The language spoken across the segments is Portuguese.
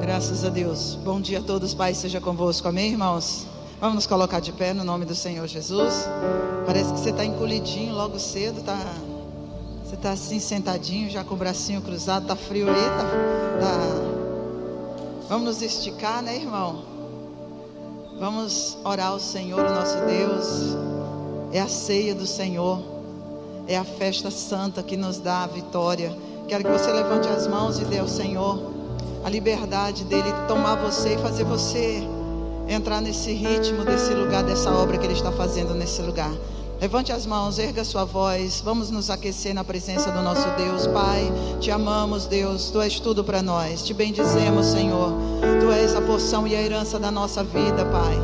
Graças a Deus. Bom dia a todos, Pai seja convosco, amém, irmãos? Vamos nos colocar de pé no nome do Senhor Jesus. Parece que você está encolhidinho logo cedo, você está assim sentadinho, já com o bracinho cruzado, está frio aí, Vamos nos esticar, né, irmão? Vamos orar ao Senhor, o nosso Deus. É a ceia do Senhor, é a festa santa que nos dá a vitória. Quero que você levante as mãos e dê ao Senhor a liberdade dele tomar você e fazer você entrar nesse ritmo, desse lugar, dessa obra que ele está fazendo nesse lugar. Levante as mãos, erga sua voz. Vamos nos aquecer na presença do nosso Deus. Pai, te amamos, Deus, tu és tudo para nós. Te bendizemos, Senhor. Tu és a porção e a herança da nossa vida, Pai.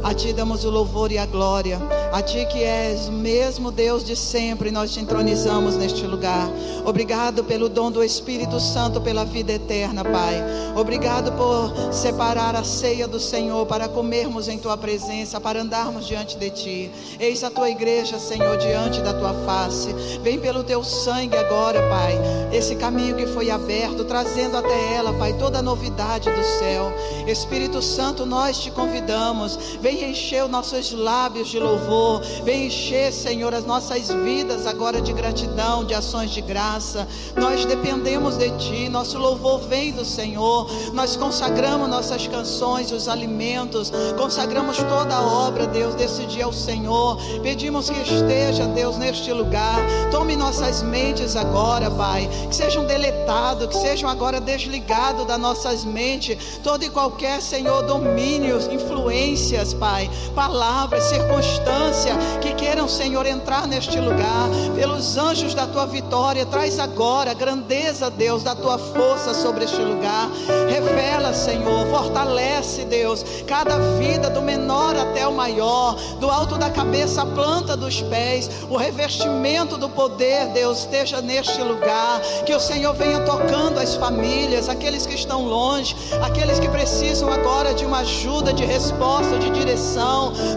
A ti damos o louvor e a glória. A ti que és o mesmo Deus de sempre, nós te entronizamos neste lugar. Obrigado pelo dom do Espírito Santo, pela vida eterna, Pai. Obrigado por separar a ceia do Senhor para comermos em tua presença, para andarmos diante de ti. Eis a tua igreja, Senhor, diante da tua face. Vem pelo teu sangue agora, Pai, esse caminho que foi aberto, trazendo até ela, Pai, toda a novidade do céu. Espírito Santo, nós te convidamos. Vem encher os nossos lábios de louvor. Vem encher, Senhor, as nossas vidas agora de gratidão, de ações de graça. Nós dependemos de ti. Nosso louvor vem do Senhor. Nós consagramos nossas canções, os alimentos, consagramos toda a obra, Deus, desse dia ao Senhor. Pedimos que esteja, Deus, neste lugar. Tome nossas mentes agora, Pai, que sejam deletados, que sejam agora desligados das nossas mentes todo e qualquer, Senhor, domínios, influências, Pai, palavras, circunstâncias que queiram, Senhor, entrar neste lugar. Pelos anjos da tua vitória, traz agora a grandeza, Deus, da tua força sobre este lugar. Revela, Senhor, fortalece, Deus, cada vida, do menor até o maior, do alto da cabeça à planta dos pés. O revestimento do poder, Deus, esteja neste lugar. Que o Senhor venha tocando as famílias, aqueles que estão longe, aqueles que precisam agora de uma ajuda, de resposta, de direção.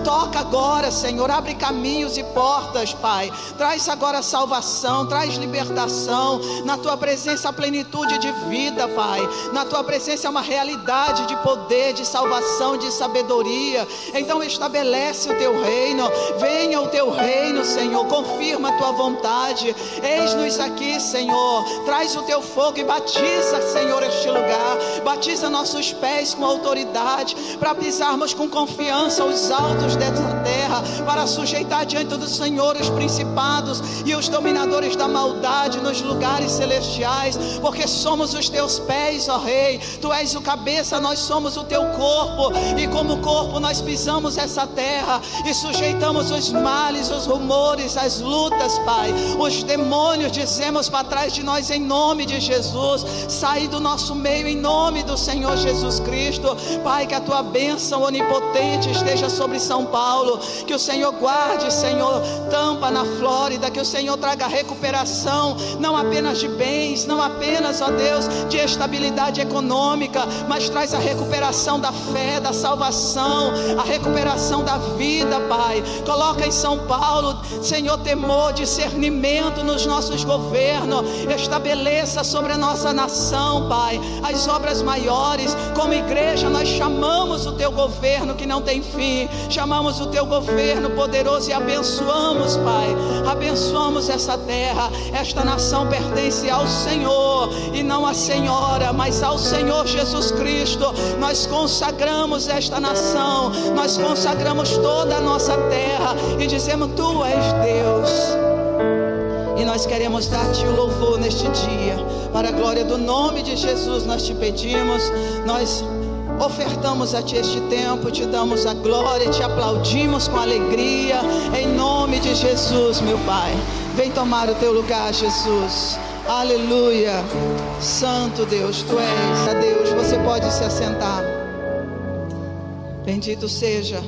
Toca agora, Senhor, abre caminhos e portas, Pai. Traz agora salvação, traz libertação. Na tua presença a plenitude de vida, Pai. Na tua presença é uma realidade de poder, de salvação, de sabedoria. Então estabelece o teu reino. Venha o teu reino, Senhor. Confirma a tua vontade. Eis-nos aqui, Senhor. Traz o teu fogo e batiza, Senhor, este lugar. Batiza nossos pés com autoridade, para pisarmos com confiança os altos dessa terra, para sujeitar diante do Senhor os principados e os dominadores da maldade nos lugares celestiais, porque somos os teus pés, ó Rei. Tu és o cabeça, nós somos o teu corpo, e como corpo nós pisamos essa terra e sujeitamos os males, os rumores, as lutas, Pai. Os demônios dizemos para trás de nós em nome de Jesus. Sai do nosso meio em nome do Senhor Jesus Cristo. Pai, que a tua bênção onipotente esteja sobre São Paulo. Que o Senhor guarde, Senhor, Tampa na Flórida. Que o Senhor traga recuperação, não apenas de bens, não apenas, ó Deus, de estabilidade econômica, mas traz a recuperação da fé, da salvação, a recuperação da vida, Pai. Coloca em São Paulo, Senhor, temor, discernimento nos nossos governos. Estabeleça sobre a nossa nação, Pai, as obras maiores. Como igreja nós chamamos o teu governo que não tem fim, chamamos o teu governo poderoso e abençoamos, Pai, abençoamos essa terra. Esta nação pertence ao Senhor e não à senhora, mas ao Senhor Jesus Cristo. Nós consagramos esta nação, nós consagramos toda a nossa terra e dizemos: tu és Deus. E nós queremos dar-te o louvor neste dia, para a glória do nome de Jesus. Nós te pedimos, nós ofertamos a ti este tempo, te damos a glória, te aplaudimos com alegria, em nome de Jesus, meu Pai. Vem tomar o teu lugar, Jesus. Aleluia. Santo Deus, tu és a Deus. Você pode se assentar. Bendito seja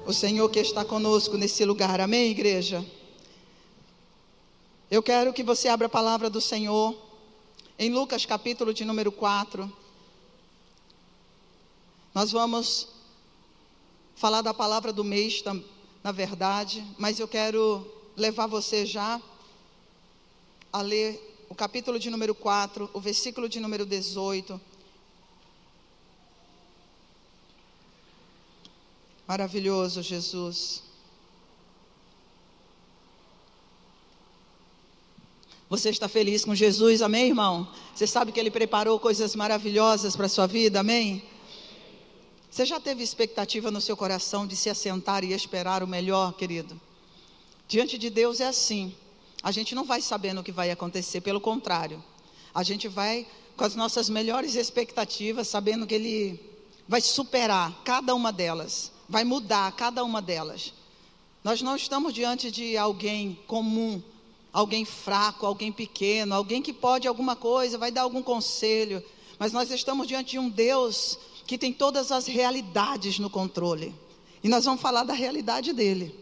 o Senhor que está conosco nesse lugar. Amém, igreja? Eu quero que você abra a palavra do Senhor em Lucas capítulo de número 4. Nós vamos falar da palavra do mês, na verdade, mas eu quero levar você já a ler o capítulo de número 4, o versículo de número 18, Maravilhoso, Jesus. Você está feliz com Jesus, amém, irmão? Você sabe que Ele preparou coisas maravilhosas para a sua vida, amém? Você já teve expectativa no seu coração de se assentar e esperar o melhor, querido? Diante de Deus é assim. A gente não vai sabendo o que vai acontecer, pelo contrário. A gente vai com as nossas melhores expectativas, sabendo que Ele vai superar cada uma delas, vai mudar cada uma delas. Nós não estamos diante de alguém comum, alguém fraco, alguém pequeno, alguém que pode alguma coisa, vai dar algum conselho, mas nós estamos diante de um Deus que tem todas as realidades no controle, e nós vamos falar da realidade dele.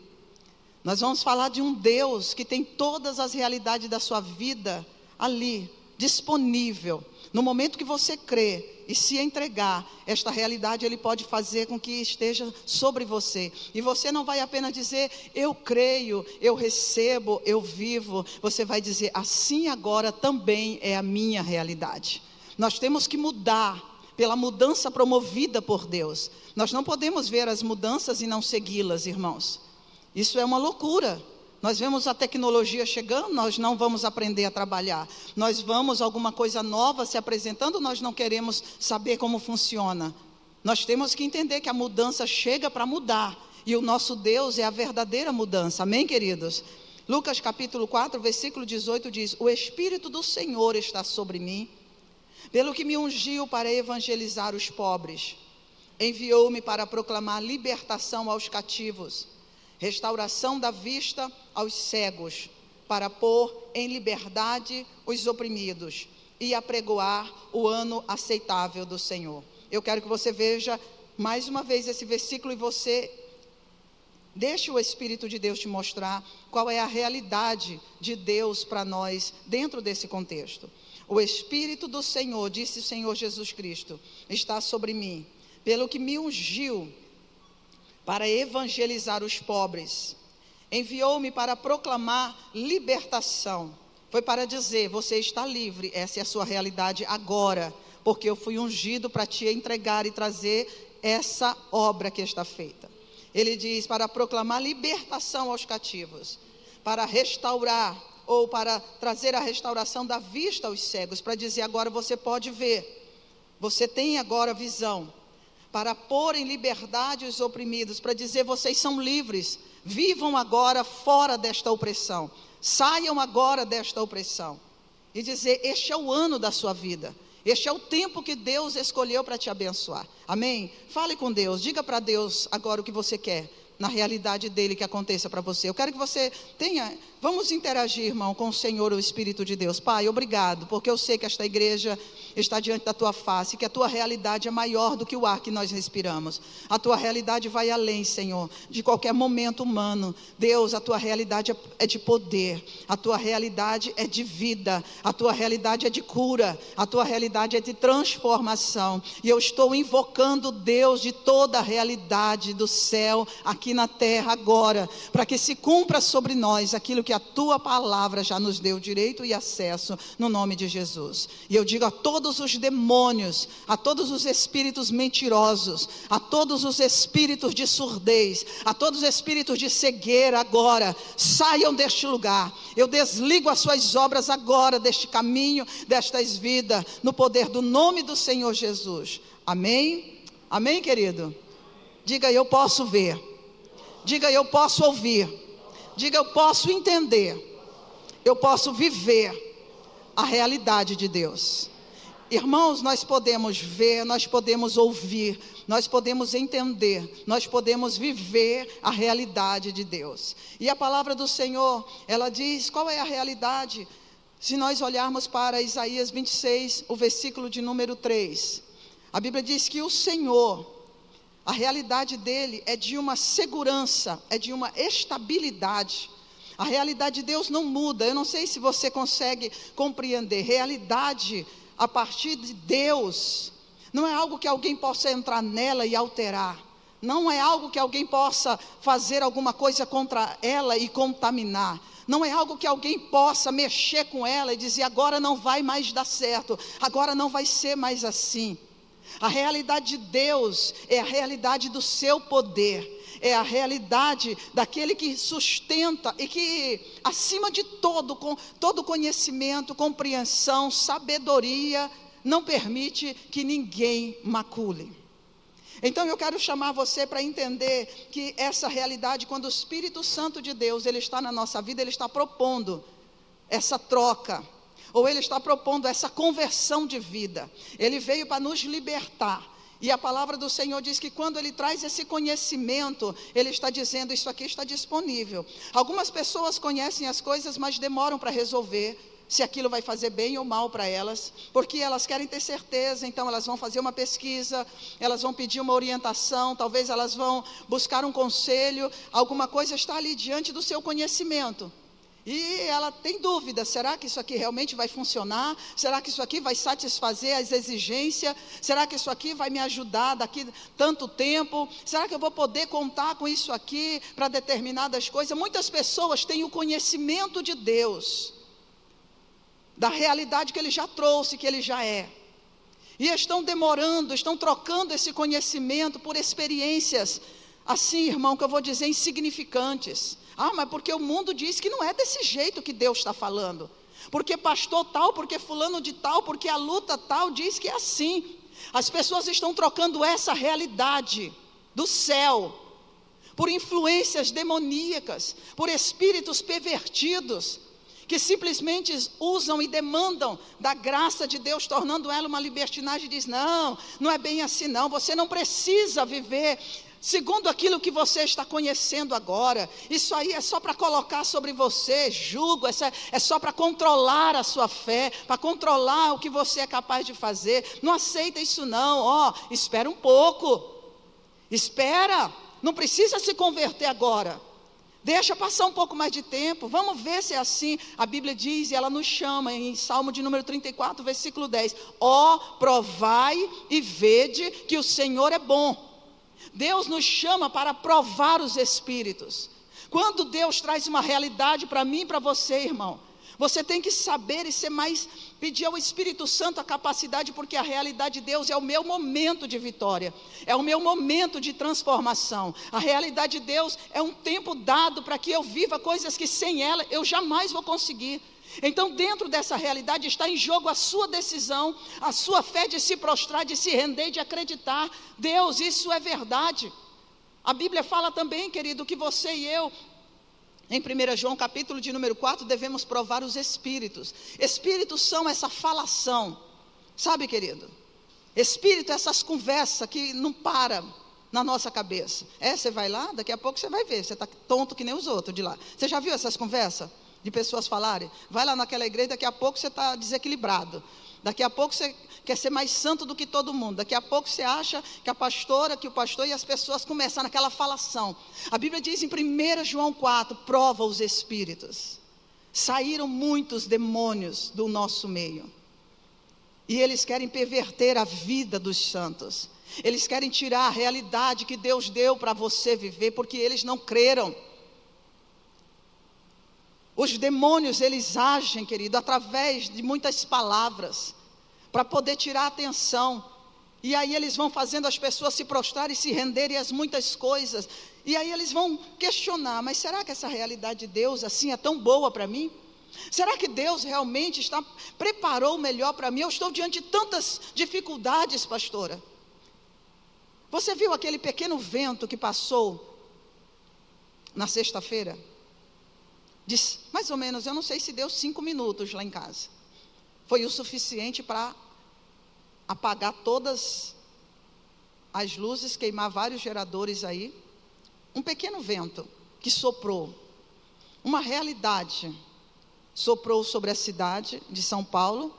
Nós vamos falar de um Deus que tem todas as realidades da sua vida ali, disponível. No momento que você crê e se entregar, esta realidade Ele pode fazer com que esteja sobre você. E você não vai apenas dizer, eu creio, eu recebo, eu vivo. Você vai dizer, assim agora também é a minha realidade. Nós temos que mudar pela mudança promovida por Deus. Nós não podemos ver as mudanças e não segui-las, irmãos. Isso é uma loucura. Nós vemos a tecnologia chegando, nós não vamos aprender a trabalhar. Nós vamos alguma coisa nova se apresentando, nós não queremos saber como funciona. Nós temos que entender que a mudança chega para mudar. E o nosso Deus é a verdadeira mudança. Amém, queridos? Lucas capítulo 4, versículo 18 diz, o Espírito do Senhor está sobre mim, pelo que me ungiu para evangelizar os pobres. Enviou-me para proclamar libertação aos cativos, restauração da vista aos cegos, para pôr em liberdade os oprimidos e apregoar o ano aceitável do Senhor. Eu quero que você veja mais uma vez esse versículo e você deixe o Espírito de Deus te mostrar qual é a realidade de Deus para nós dentro desse contexto. O Espírito do Senhor, disse o Senhor Jesus Cristo, está sobre mim, pelo que me ungiu para evangelizar os pobres, enviou-me para proclamar libertação. Foi para dizer, você está livre, essa é a sua realidade agora, porque eu fui ungido para te entregar e trazer essa obra que está feita. Ele diz, para proclamar libertação aos cativos, para restaurar, ou para trazer a restauração da vista aos cegos, para dizer, agora você pode ver, você tem agora visão, para pôr em liberdade os oprimidos, para dizer, vocês são livres, vivam agora fora desta opressão, saiam agora desta opressão, e dizer, este é o ano da sua vida, este é o tempo que Deus escolheu para te abençoar, amém? Fale com Deus, diga para Deus agora o que você quer, na realidade dele que aconteça para você. Eu quero que você tenha, vamos interagir, irmão, com o Senhor, o Espírito de Deus. Pai, obrigado, porque eu sei que esta igreja está diante da tua face, que a tua realidade é maior do que o ar que nós respiramos. A tua realidade vai além, Senhor, de qualquer momento humano. Deus, a tua realidade é de poder, a tua realidade é de vida, a tua realidade é de cura, a tua realidade é de transformação. E eu estou invocando Deus de toda a realidade do céu aqui na terra agora, para que se cumpra sobre nós aquilo que a tua palavra já nos deu direito e acesso, no nome de Jesus. E eu digo a todos os demônios, a todos os espíritos mentirosos, a todos os espíritos de surdez, a todos os espíritos de cegueira agora, saiam deste lugar. Eu desligo as suas obras agora deste caminho, destas vidas, no poder do nome do Senhor Jesus. Amém? Amém, querido? Diga, eu posso ver. Diga, eu posso ouvir. Diga, eu posso entender. Eu posso viver a realidade de Deus. Irmãos, nós podemos ver, nós podemos ouvir, nós podemos entender, nós podemos viver a realidade de Deus. E a palavra do Senhor, ela diz, qual é a realidade? Se nós olharmos para Isaías 26, o versículo de número 3, a Bíblia diz que o Senhor, a realidade dele é de uma segurança, é de uma estabilidade. A realidade de Deus não muda. Eu não sei se você consegue compreender. Realidade a partir de Deus não é algo que alguém possa entrar nela e alterar. Não é algo que alguém possa fazer alguma coisa contra ela e contaminar. Não é algo que alguém possa mexer com ela e dizer, agora não vai mais dar certo, agora não vai ser mais assim. A realidade de Deus é a realidade do seu poder. É a realidade daquele que sustenta e que, acima de todo, com todo conhecimento, compreensão, sabedoria, não permite que ninguém macule. Então eu quero chamar você para entender que essa realidade, quando o Espírito Santo de Deus, ele está na nossa vida, ele está propondo essa troca, ou ele está propondo essa conversão de vida. Ele veio para nos libertar. E a palavra do Senhor diz que quando ele traz esse conhecimento, ele está dizendo, isso aqui está disponível. Algumas pessoas conhecem as coisas, mas demoram para resolver se aquilo vai fazer bem ou mal para elas, porque elas querem ter certeza. Então elas vão fazer uma pesquisa, elas vão pedir uma orientação, talvez elas vão buscar um conselho, alguma coisa está ali diante do seu conhecimento. E ela tem dúvida, será que isso aqui realmente vai funcionar? Será que isso aqui vai satisfazer as exigências? Será que isso aqui vai me ajudar daqui tanto tempo? Será que eu vou poder contar com isso aqui para determinadas coisas? Muitas pessoas têm o conhecimento de Deus, da realidade que Ele já trouxe, que Ele já é. E estão demorando, estão trocando esse conhecimento por experiências, assim, irmão, que eu vou dizer, insignificantes. Mas porque o mundo diz que não é desse jeito que Deus está falando. Porque pastor tal, porque fulano de tal, porque a luta tal diz que é assim. As pessoas estão trocando essa realidade do céu por influências demoníacas, por espíritos pervertidos, que simplesmente usam e demandam da graça de Deus, tornando ela uma libertinagem. Diz, não é bem assim não, você não precisa viver segundo aquilo que você está conhecendo agora. Isso aí é só para colocar sobre você jugo, é só para controlar a sua fé, para controlar o que você é capaz de fazer. Não aceita isso não, espera um pouco, espera, não precisa se converter agora, deixa passar um pouco mais de tempo, vamos ver se é assim. A Bíblia diz, e ela nos chama em Salmo de número 34, versículo 10, provai e vede que o Senhor é bom. Deus nos chama para provar os espíritos. Quando Deus traz uma realidade para mim e para você, irmão, você tem que saber e ser mais, pedir ao Espírito Santo a capacidade, porque a realidade de Deus é o meu momento de vitória, é o meu momento de transformação. A realidade de Deus é um tempo dado para que eu viva coisas que sem ela eu jamais vou conseguir. Então, dentro dessa realidade está em jogo a sua decisão, a sua fé de se prostrar, de se render, de acreditar. Deus, isso é verdade. A Bíblia fala também, querido, que você e eu, em 1 João capítulo de número 4, devemos provar os espíritos. Espíritos são essa falação, sabe, querido? Espírito é essas conversas que não param na nossa cabeça. Você vai lá, daqui a pouco você vai ver, você está tonto que nem os outros de lá. Você já viu essas conversas? De pessoas falarem, vai lá naquela igreja, daqui a pouco você está desequilibrado, daqui a pouco você quer ser mais santo do que todo mundo, daqui a pouco você acha que a pastora, que o pastor e as pessoas começam naquela falação. A Bíblia diz em 1 João 4, prova os espíritos. Saíram muitos demônios do nosso meio, e eles querem perverter a vida dos santos, eles querem tirar a realidade que Deus deu para você viver, porque eles não creram. Os demônios, eles agem, querido, através de muitas palavras, para poder tirar a atenção, e aí eles vão fazendo as pessoas se prostrarem e se renderem às muitas coisas, e aí eles vão questionar, mas será que essa realidade de Deus assim é tão boa para mim? Será que Deus realmente preparou o melhor para mim? Eu estou diante de tantas dificuldades, pastora. Você viu aquele pequeno vento que passou na sexta-feira? Diz, mais ou menos, eu não sei se deu 5 minutos lá em casa. Foi o suficiente para apagar todas as luzes, queimar vários geradores aí. Um pequeno vento que soprou. Uma realidade soprou sobre a cidade de São Paulo.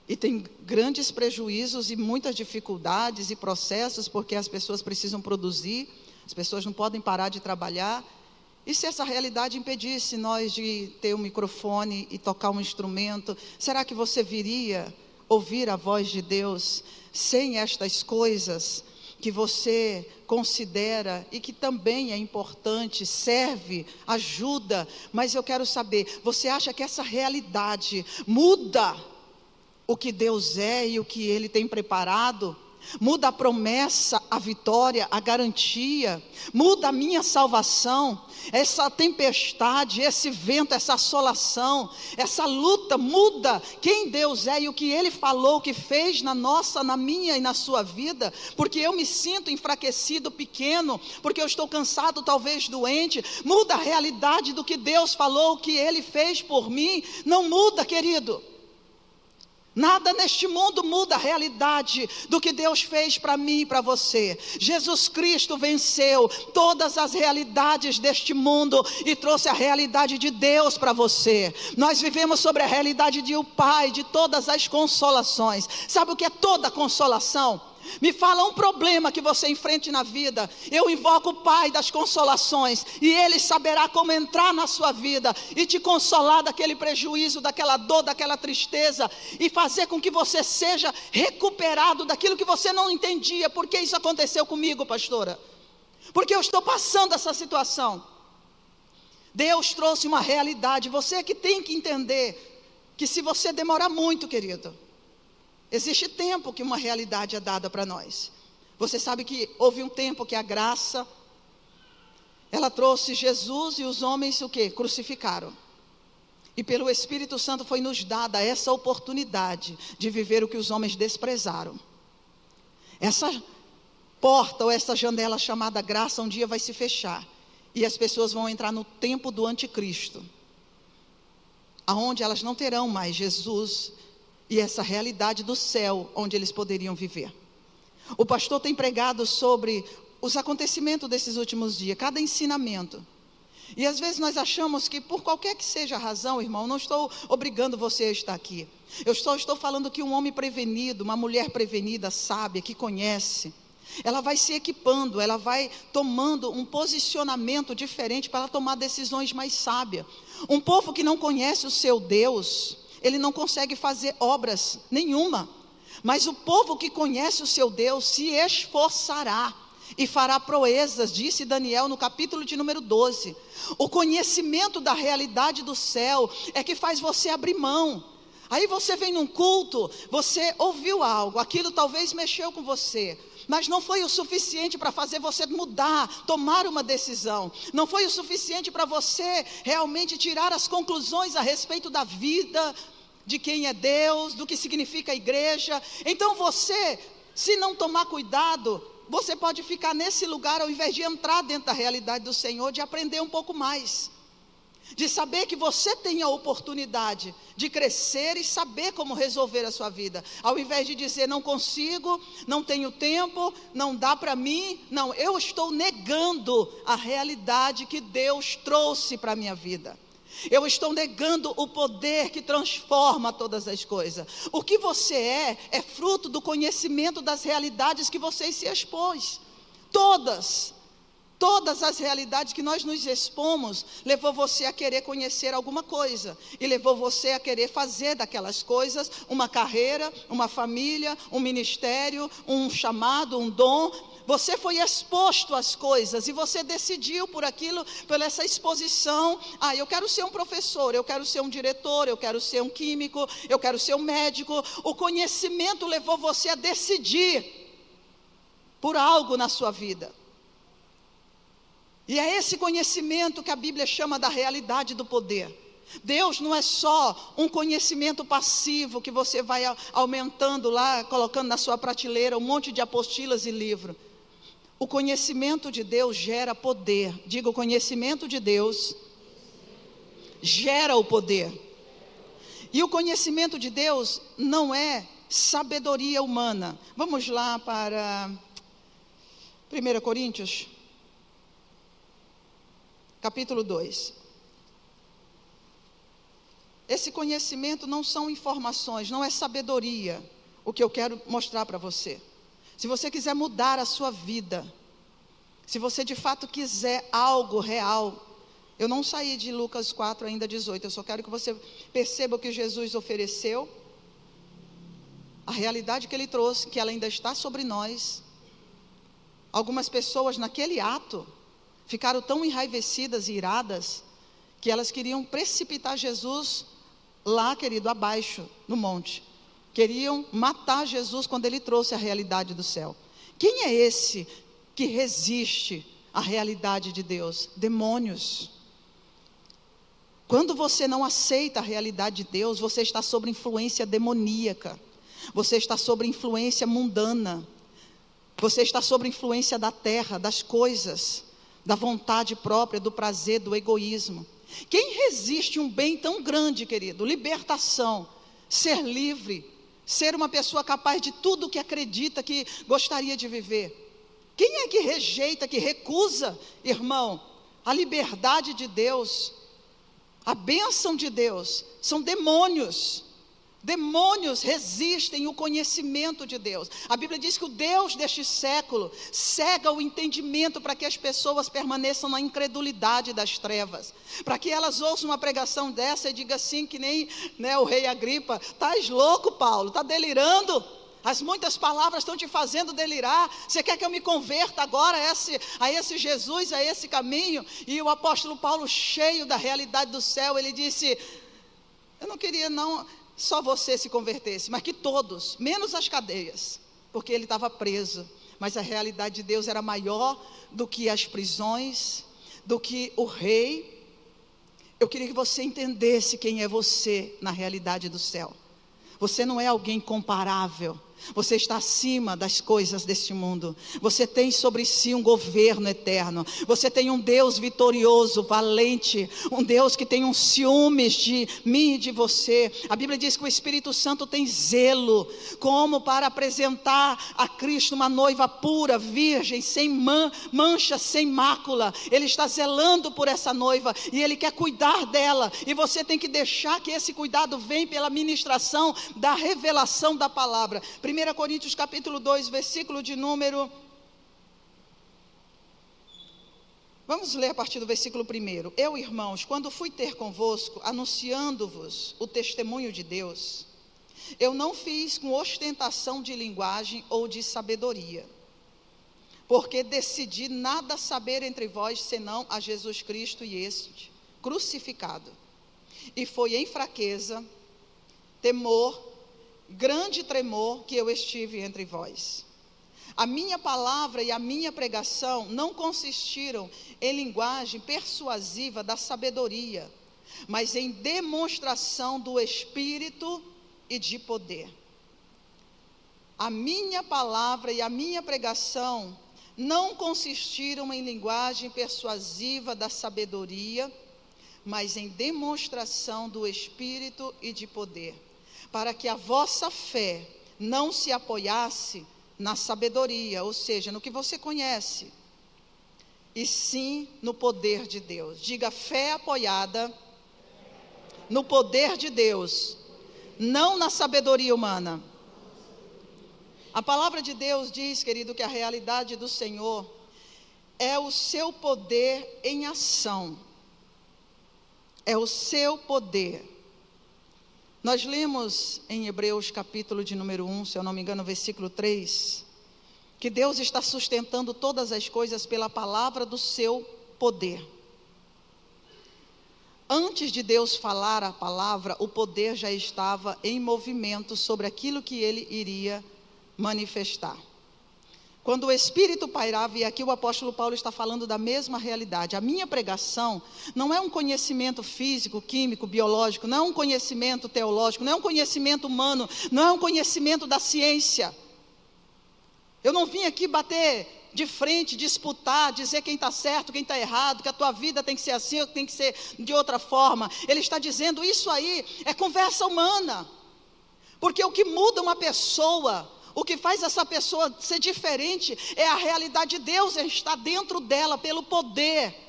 E tem grandes prejuízos e muitas dificuldades e processos, porque as pessoas precisam produzir. As pessoas não podem parar de trabalhar. E se essa realidade impedisse nós de ter um microfone e tocar um instrumento, será que você viria ouvir a voz de Deus sem estas coisas que você considera e que também é importante, serve, ajuda? Mas eu quero saber, você acha que essa realidade muda o que Deus é e o que Ele tem preparado? muda a promessa, a vitória, a garantia, muda a minha salvação. Essa tempestade, esse vento, essa assolação, essa luta muda quem Deus é e o que Ele falou, o que fez na minha e na sua vida, porque eu me sinto enfraquecido, pequeno, porque eu estou cansado, talvez doente. Muda a realidade do que Deus falou, o que Ele fez por mim. Não muda, querido. Nada neste mundo muda a realidade do que Deus fez para mim e para você. Jesus Cristo venceu todas as realidades deste mundo e trouxe a realidade de Deus para você. Nós vivemos sobre a realidade de o Pai, de todas as consolações. Sabe o que é toda consolação? Me fala um problema que você enfrente na vida, eu invoco o Pai das consolações, e Ele saberá como entrar na sua vida e te consolar daquele prejuízo, daquela dor, daquela tristeza, e fazer com que você seja recuperado daquilo que você não entendia. Por que isso aconteceu comigo, pastora? Porque eu estou passando essa situação. Deus trouxe uma realidade, você que tem que entender, que se você demorar muito, querido, existe tempo que uma realidade é dada para nós. Você sabe que houve um tempo que a graça, ela trouxe Jesus, e os homens o quê? Crucificaram. E pelo Espírito Santo foi nos dada essa oportunidade de viver o que os homens desprezaram. Essa porta ou essa janela chamada graça um dia vai se fechar, e as pessoas vão entrar no tempo do anticristo, aonde elas não terão mais Jesus e essa realidade do céu onde eles poderiam viver. O pastor tem pregado sobre os acontecimentos desses últimos dias, cada ensinamento. E às vezes nós achamos que por qualquer que seja a razão, irmão, não estou obrigando você a estar aqui. Eu estou falando que um homem prevenido, uma mulher prevenida, sábia, que conhece, ela vai se equipando, ela vai tomando um posicionamento diferente para tomar decisões mais sábias. Um povo que não conhece o seu Deus, ele não consegue fazer obras nenhuma. Mas o povo que conhece o seu Deus se esforçará e fará proezas, disse Daniel no capítulo de número 12. O conhecimento da realidade do céu é que faz você abrir mão. Aí você vem num culto, você ouviu algo, aquilo talvez mexeu com você, mas não foi o suficiente para fazer você mudar, tomar uma decisão. Não foi o suficiente para você realmente tirar as conclusões a respeito da vida, de quem é Deus, do que significa a igreja. Então você, se não tomar cuidado, você pode ficar nesse lugar, ao invés de entrar dentro da realidade do Senhor, de aprender um pouco mais, de saber que você tem a oportunidade de crescer e saber como resolver a sua vida, ao invés de dizer não consigo, não tenho tempo, não dá para mim. Não, eu estou negando a realidade que Deus trouxe para a minha vida. Eu estou negando o poder que transforma todas as coisas. O que você é fruto do conhecimento das realidades que você se expôs. Todas as realidades que nós nos expomos, levou você a querer conhecer alguma coisa, e levou você a querer fazer daquelas coisas uma carreira, uma família, um ministério, um chamado, um dom. Você foi exposto às coisas e você decidiu por aquilo, por essa exposição. Eu quero ser um professor, eu quero ser um diretor, eu quero ser um químico, eu quero ser um médico. O conhecimento levou você a decidir por algo na sua vida. E é esse conhecimento que a Bíblia chama da realidade do poder. Deus não é só um conhecimento passivo que você vai aumentando lá, colocando na sua prateleira um monte de apostilas e livros. O conhecimento de Deus gera poder. Diga, o conhecimento de Deus gera o poder. E o conhecimento de Deus não é sabedoria humana. Vamos lá para 1 Coríntios, capítulo 2. Esse conhecimento não são informações, não é sabedoria, o que eu quero mostrar para você. Se você quiser mudar a sua vida, se você de fato quiser algo real, eu não saí de Lucas 4 ainda 18, eu só quero que você perceba o que Jesus ofereceu, a realidade que Ele trouxe, que ela ainda está sobre nós. Algumas pessoas naquele ato ficaram tão enraivecidas e iradas, que elas queriam precipitar Jesus lá, querido, abaixo, no monte. Queriam matar Jesus quando ele trouxe a realidade do céu. Quem é esse que resiste à realidade de Deus? Demônios. Quando você não aceita a realidade de Deus, você está sob influência demoníaca. Você está sob influência mundana. Você está sob influência da terra, das coisas, da vontade própria, do prazer, do egoísmo. Quem resiste um bem tão grande, querido? Libertação, ser livre, ser uma pessoa capaz de tudo o que acredita que gostaria de viver. Quem é que rejeita, que recusa, irmão, a liberdade de Deus, a bênção de Deus? São demônios. Demônios resistem o conhecimento de Deus. A Bíblia diz que o Deus deste século cega o entendimento para que as pessoas permaneçam na incredulidade das trevas. Para que elas ouçam uma pregação dessa e digam assim, que nem, né, o rei Agripa: estás louco, Paulo, está delirando? As muitas palavras estão te fazendo delirar. Você quer que eu me converta agora a esse Jesus, a esse caminho? E o apóstolo Paulo, cheio da realidade do céu, ele disse: eu não queria não só você se convertesse, mas que todos, menos as cadeias, porque ele estava preso. Mas a realidade de Deus era maior do que as prisões, do que o rei. Eu queria que você entendesse quem é você na realidade do céu. Você não é alguém comparável. Você está acima das coisas deste mundo. Você tem sobre si um governo eterno. Você tem um Deus vitorioso, valente. Um Deus que tem um ciúmes de mim e de você. A Bíblia diz que o Espírito Santo tem zelo, como para apresentar a Cristo uma noiva pura, virgem, sem mancha, sem mácula. Ele está zelando por essa noiva e Ele quer cuidar dela. E você tem que deixar que esse cuidado venha pela ministração da revelação da palavra. 1 Coríntios capítulo 2, versículo de número... Vamos ler a partir do versículo 1. Eu, irmãos, quando fui ter convosco, anunciando-vos o testemunho de Deus, eu não fiz com ostentação de linguagem ou de sabedoria, porque decidi nada saber entre vós, senão a Jesus Cristo e este crucificado. E foi em fraqueza, temor, grande tremor que eu estive entre vós. A minha palavra e a minha pregação não consistiram em linguagem persuasiva da sabedoria, mas em demonstração do Espírito e de poder. A minha palavra e a minha pregação não consistiram em linguagem persuasiva da sabedoria, mas em demonstração do Espírito e de poder, para que a vossa fé não se apoiasse na sabedoria, ou seja, no que você conhece, e sim no poder de Deus. Diga: fé apoiada no poder de Deus, não na sabedoria humana. A palavra de Deus diz, querido, que a realidade do Senhor é o seu poder em ação. É o seu poder. Nós lemos em Hebreus capítulo de número 1, se eu não me engano, versículo 3, que Deus está sustentando todas as coisas pela palavra do seu poder. Antes de Deus falar a palavra, o poder já estava em movimento sobre aquilo que Ele iria manifestar. Quando o Espírito pairava, e aqui o apóstolo Paulo está falando da mesma realidade. A minha pregação não é um conhecimento físico, químico, biológico, não é um conhecimento teológico, não é um conhecimento humano, não é um conhecimento da ciência. Eu não vim aqui bater de frente, disputar, dizer quem está certo, quem está errado, que a tua vida tem que ser assim ou tem que ser de outra forma. Ele está dizendo: isso aí é conversa humana. Porque o que muda uma pessoa, o que faz essa pessoa ser diferente, é a realidade de Deus, está dentro dela pelo poder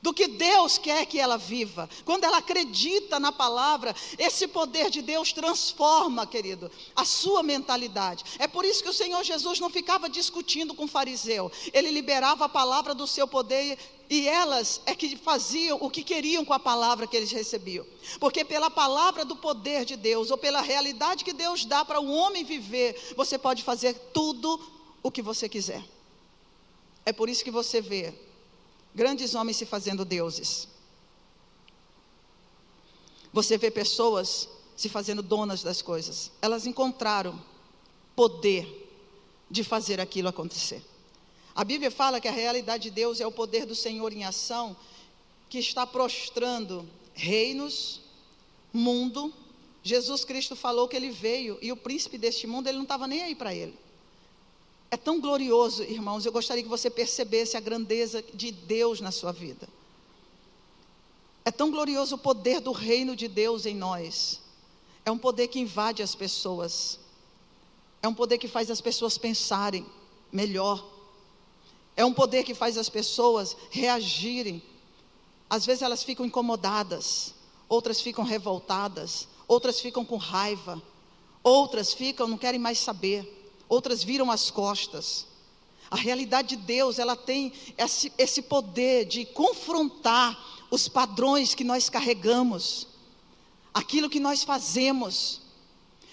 do que Deus quer que ela viva. Quando ela acredita na palavra, esse poder de Deus transforma, querido, a sua mentalidade. É por isso que o Senhor Jesus não ficava discutindo com o fariseu. Ele liberava a palavra do seu poder e elas é que faziam o que queriam com a palavra que eles recebiam. Porque pela palavra do poder de Deus, ou pela realidade que Deus dá para o homem viver, você pode fazer tudo o que você quiser. É por isso que você vê grandes homens se fazendo deuses. Você vê pessoas se fazendo donas das coisas. Elas encontraram poder de fazer aquilo acontecer. A Bíblia fala que a realidade de Deus é o poder do Senhor em ação, que está prostrando reinos, mundo. Jesus Cristo falou que ele veio, e o príncipe deste mundo, ele não estava nem aí para ele. É tão glorioso, irmãos, eu gostaria que você percebesse a grandeza de Deus na sua vida. É tão glorioso o poder do reino de Deus em nós. É um poder que invade as pessoas. É um poder que faz as pessoas pensarem melhor. É um poder que faz as pessoas reagirem. Às vezes elas ficam incomodadas, outras ficam revoltadas, outras ficam com raiva, outras ficam, não querem mais saber, outras viram as costas. A realidade de Deus, ela tem esse poder de confrontar os padrões que nós carregamos, aquilo que nós fazemos.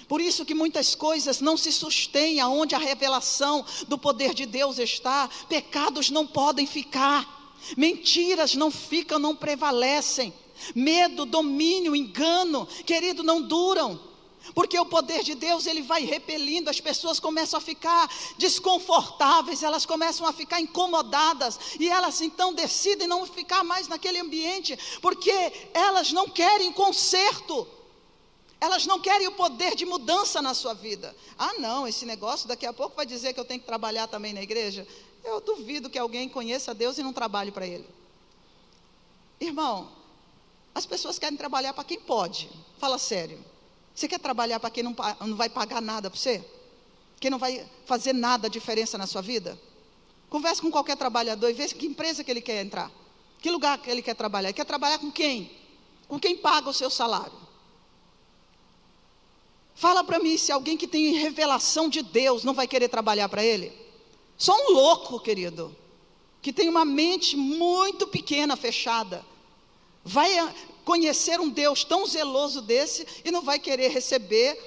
Por isso que muitas coisas não se sustêm aonde a revelação do poder de Deus está. Pecados não podem ficar, mentiras não ficam, não prevalecem. Medo, domínio, engano, querido, não duram. Porque o poder de Deus, ele vai repelindo, as pessoas começam a ficar desconfortáveis, elas começam a ficar incomodadas, e elas então decidem não ficar mais naquele ambiente, porque elas não querem conserto, elas não querem o poder de mudança na sua vida. Ah não, esse negócio daqui a pouco vai dizer que eu tenho que trabalhar também na igreja. Eu duvido que alguém conheça Deus e não trabalhe para Ele. Irmão, as pessoas querem trabalhar para quem pode. Fala sério. Você quer trabalhar para quem não vai pagar nada para você? Quem não vai fazer nada diferença na sua vida? Converse com qualquer trabalhador e veja que empresa que ele quer entrar. Que lugar que ele quer trabalhar. Ele quer trabalhar com quem? Com quem paga o seu salário. Fala para mim se alguém que tem revelação de Deus não vai querer trabalhar para ele. Só um louco, querido, que tem uma mente muito pequena, fechada, vai conhecer um Deus tão zeloso desse e não vai querer receber.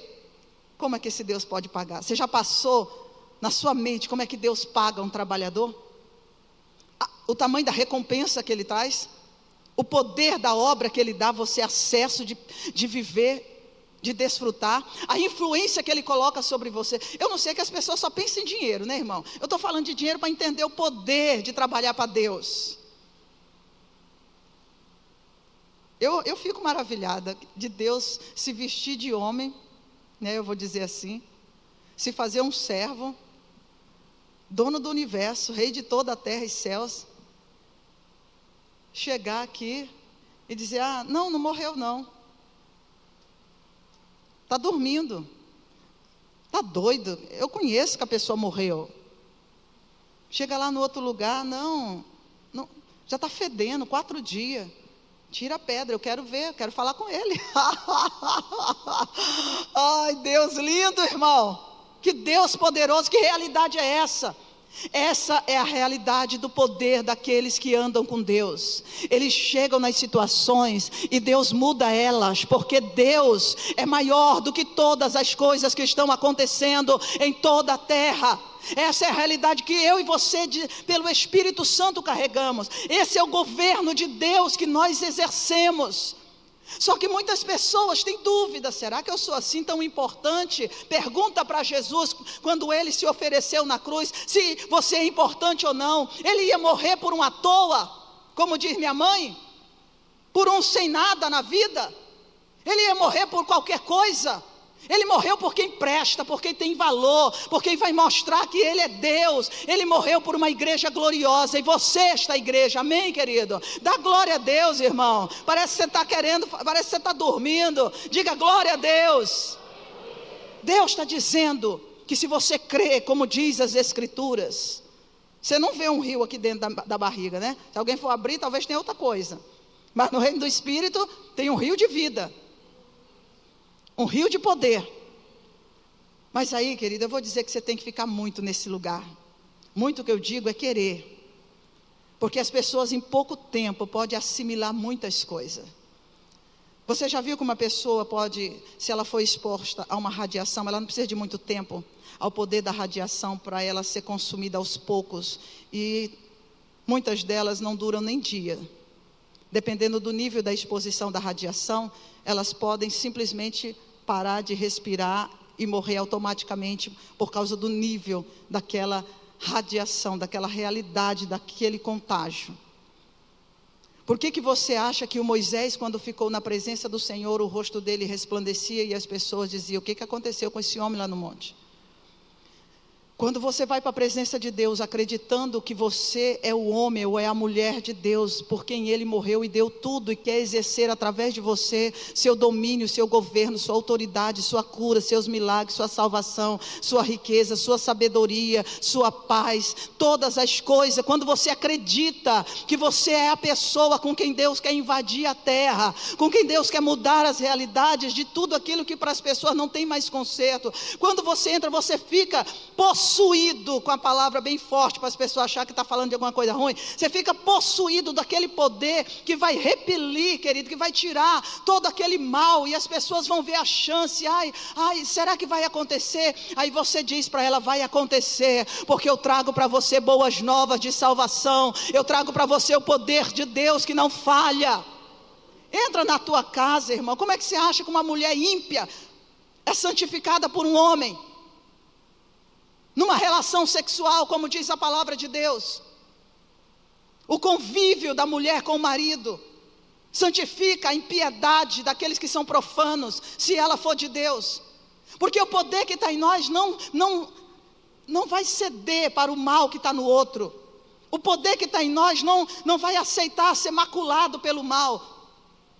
Como é que esse Deus pode pagar? Você já passou na sua mente como é que Deus paga um trabalhador? O tamanho da recompensa que Ele traz, o poder da obra que Ele dá, você acesso de viver, de desfrutar, a influência que Ele coloca sobre você. Eu não sei que as pessoas só pensam em dinheiro, né, irmão? Eu estou falando de dinheiro para entender o poder de trabalhar para Deus. Eu fico maravilhada de Deus se vestir de homem, né, eu vou dizer assim, se fazer um servo, dono do universo, rei de toda a terra e céus, chegar aqui e dizer, não morreu não, está dormindo, está doido, eu conheço que a pessoa morreu. Chega lá no outro lugar, não já está fedendo, 4 dias, tira a pedra, eu quero ver, eu quero falar com ele. Ai, Deus lindo, irmão, que Deus poderoso, que realidade é essa? Essa é a realidade do poder daqueles que andam com Deus. Eles chegam nas situações e Deus muda elas, porque Deus é maior do que todas as coisas que estão acontecendo em toda a terra. Essa é a realidade que eu e você, pelo Espírito Santo, carregamos. Esse é o governo de Deus que nós exercemos. Só que muitas pessoas têm dúvida, será que eu sou assim tão importante? Pergunta para Jesus, quando Ele se ofereceu na cruz, se você é importante ou não. Ele ia morrer por um à toa, como diz minha mãe? Por um sem nada na vida? Ele ia morrer por qualquer coisa? Ele morreu por quem presta, por quem tem valor, por quem vai mostrar que Ele é Deus. Ele morreu por uma igreja gloriosa, e você esta igreja, amém, querido? Dá glória a Deus, irmão. Parece que você está querendo, parece que você está dormindo. Diga glória a Deus. Deus está dizendo que se você crê, como diz as Escrituras, você não vê um rio aqui dentro da barriga, né? Se alguém for abrir, talvez tenha outra coisa, mas no reino do Espírito tem um rio de vida, um rio de poder. Mas aí, querido, eu vou dizer que você tem que ficar muito nesse lugar. Muito, que eu digo é querer, porque as pessoas em pouco tempo podem assimilar muitas coisas. Você já viu que uma pessoa pode, se ela for exposta a uma radiação, ela não precisa de muito tempo ao poder da radiação para ela ser consumida aos poucos, e muitas delas não duram nem dia. Dependendo do nível da exposição da radiação, elas podem simplesmente parar de respirar e morrer automaticamente por causa do nível daquela radiação, daquela realidade, daquele contágio. Por que você acha que o Moisés, quando ficou na presença do Senhor, o rosto dele resplandecia e as pessoas diziam: o que aconteceu com esse homem lá no monte? Quando você vai para a presença de Deus acreditando que você é o homem ou é a mulher de Deus, por quem Ele morreu e deu tudo, e quer exercer através de você seu domínio, seu governo, sua autoridade, sua cura, seus milagres, sua salvação, sua riqueza, sua sabedoria, sua paz, todas as coisas, quando você acredita que você é a pessoa com quem Deus quer invadir a terra, com quem Deus quer mudar as realidades de tudo aquilo que para as pessoas não tem mais conserto, quando você entra, você fica possuído com a palavra bem forte, para as pessoas acharem que está falando de alguma coisa ruim. Você fica possuído daquele poder que vai repelir, querido, que vai tirar todo aquele mal, e as pessoas vão ver a chance. Ai, será que vai acontecer? Aí você diz para ela: vai acontecer, porque eu trago para você boas novas de salvação, eu trago para você o poder de Deus que não falha. Entra na tua casa, irmão. Como é que você acha que uma mulher ímpia é santificada por um homem? Numa relação sexual, como diz a palavra de Deus. O convívio da mulher com o marido santifica a impiedade daqueles que são profanos, se ela for de Deus. Porque o poder que está em nós não vai ceder para o mal que está no outro. O poder que está em nós não vai aceitar ser maculado pelo mal.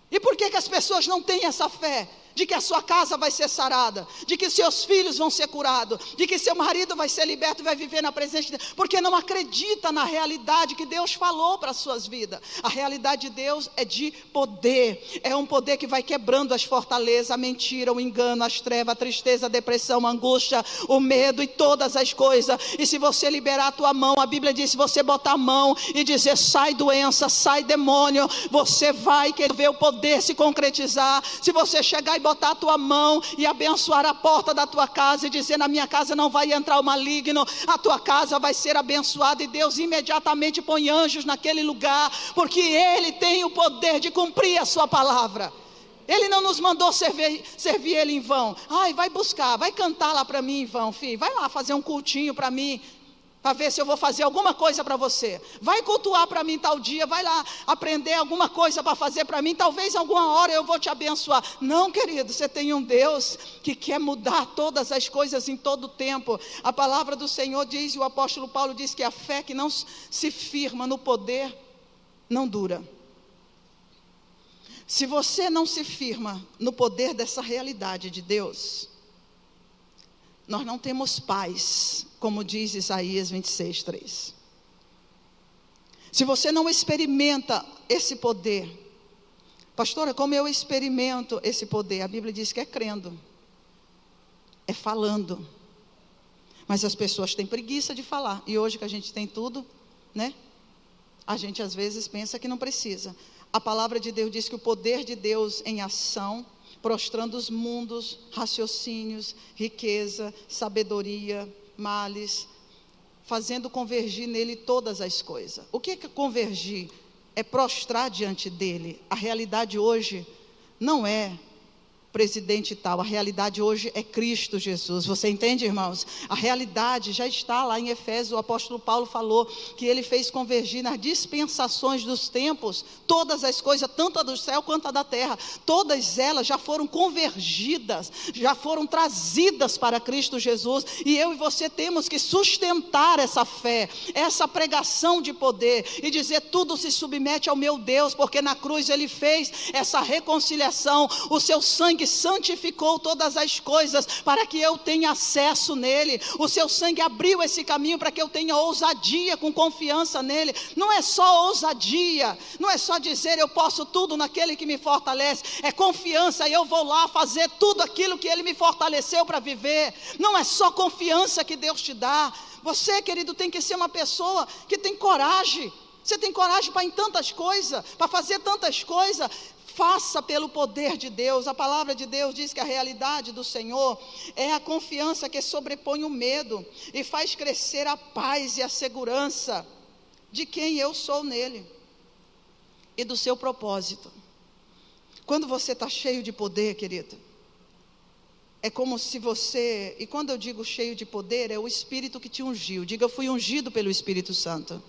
E por que as pessoas não têm essa fé? De que a sua casa vai ser sarada, de que seus filhos vão ser curados, de que seu marido vai ser liberto e vai viver na presença de Deus, porque não acredita na realidade que Deus falou para as suas vidas. A realidade de Deus é de poder, é um poder que vai quebrando as fortalezas, a mentira, o engano, as trevas, a tristeza, a depressão, a angústia, o medo e todas as coisas. E se você liberar a tua mão, a Bíblia diz, se você botar a mão e dizer: sai doença, sai demônio, você vai querer ver o poder se concretizar. Se você chegar e botar a tua mão e abençoar a porta da tua casa e dizer: na minha casa não vai entrar o maligno, a tua casa vai ser abençoada, e Deus imediatamente põe anjos naquele lugar, porque Ele tem o poder de cumprir a sua palavra. Ele não nos mandou servir Ele em vão. Vai buscar, vai cantar lá para mim em vão, filho, vai lá fazer um cultinho para mim, para ver se eu vou fazer alguma coisa para você. Vai cultuar para mim tal dia, vai lá aprender alguma coisa para fazer para mim, talvez alguma hora eu vou te abençoar. Não, querido, você tem um Deus que quer mudar todas as coisas em todo o tempo. A palavra do Senhor diz, e o apóstolo Paulo diz, que a fé que não se firma no poder não dura. Se você não se firma no poder dessa realidade de Deus, nós não temos paz, como diz Isaías 26:3. Se você não experimenta esse poder, pastora, como eu experimento esse poder? A Bíblia diz que é crendo, é falando. Mas as pessoas têm preguiça de falar, e hoje que a gente tem tudo, né? A gente às vezes pensa que não precisa. A palavra de Deus diz que o poder de Deus em ação, prostrando os mundos, raciocínios, riqueza, sabedoria, males, fazendo convergir nele todas as coisas. O que é convergir? É prostrar diante dele. A realidade hoje não é presidente tal, a realidade hoje é Cristo Jesus. Você entende, irmãos? A realidade já está lá em Efésios. O apóstolo Paulo falou que ele fez convergir nas dispensações dos tempos todas as coisas, tanto a do céu quanto a da terra. Todas elas já foram convergidas, já foram trazidas para Cristo Jesus, e eu e você temos que sustentar essa fé, essa pregação de poder, e dizer: tudo se submete ao meu Deus, porque na cruz ele fez essa reconciliação, o seu sangue santificou todas as coisas para que eu tenha acesso nele. O seu sangue abriu esse caminho para que eu tenha ousadia, com confiança nele. Não é só ousadia, não é só dizer eu posso tudo naquele que me fortalece, é confiança, e eu vou lá fazer tudo aquilo que ele me fortaleceu para viver. Não é só confiança que Deus te dá. Você, querido, tem que ser uma pessoa que tem coragem. Você tem coragem para ir em tantas coisas, para fazer tantas coisas. Faça pelo poder de Deus. A palavra de Deus diz que a realidade do Senhor é a confiança que sobrepõe o medo e faz crescer a paz e a segurança de quem eu sou nele e do seu propósito. Quando você está cheio de poder, querido, é como se você, e quando eu digo cheio de poder, é o Espírito que te ungiu. Diga, eu fui ungido pelo Espírito Santo.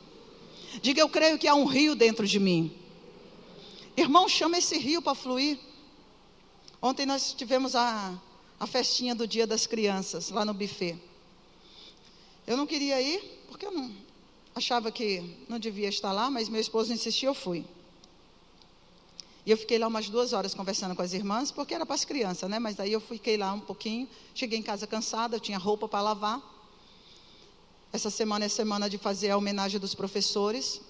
Diga, eu creio que há um rio dentro de mim. Irmão, chama esse rio para fluir. Ontem nós tivemos a festinha do Dia das Crianças, lá no buffet. Eu não queria ir, porque eu não achava que não devia estar lá, mas meu esposo insistiu, eu fui. E eu fiquei lá umas 2 horas conversando com as irmãs, porque era para as crianças, né? Mas aí eu fiquei lá um pouquinho, cheguei em casa cansada, eu tinha roupa para lavar. Essa semana é semana de fazer a homenagem dos professores.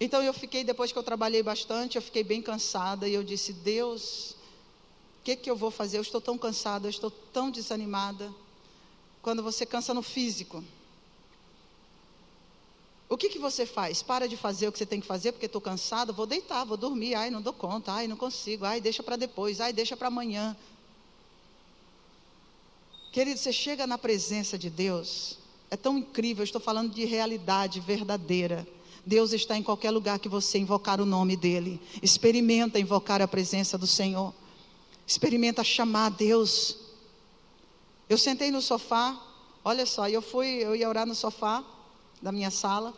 Então eu fiquei, depois que eu trabalhei bastante, eu fiquei bem cansada. E eu disse, Deus, o que eu vou fazer? Eu estou tão cansada, eu estou tão desanimada. Quando você cansa no físico, o que você faz? Para de fazer o que você tem que fazer, porque estou cansada, vou deitar, vou dormir, ai, não dou conta, ai, não consigo, ai, deixa para depois, ai, deixa para amanhã. Querido, você chega na presença de Deus, é tão incrível, eu estou falando de realidade verdadeira. Deus está em qualquer lugar que você invocar o nome dEle. Experimenta invocar a presença do Senhor. Experimenta chamar a Deus. Eu sentei no sofá, olha só, eu ia orar no sofá da minha sala.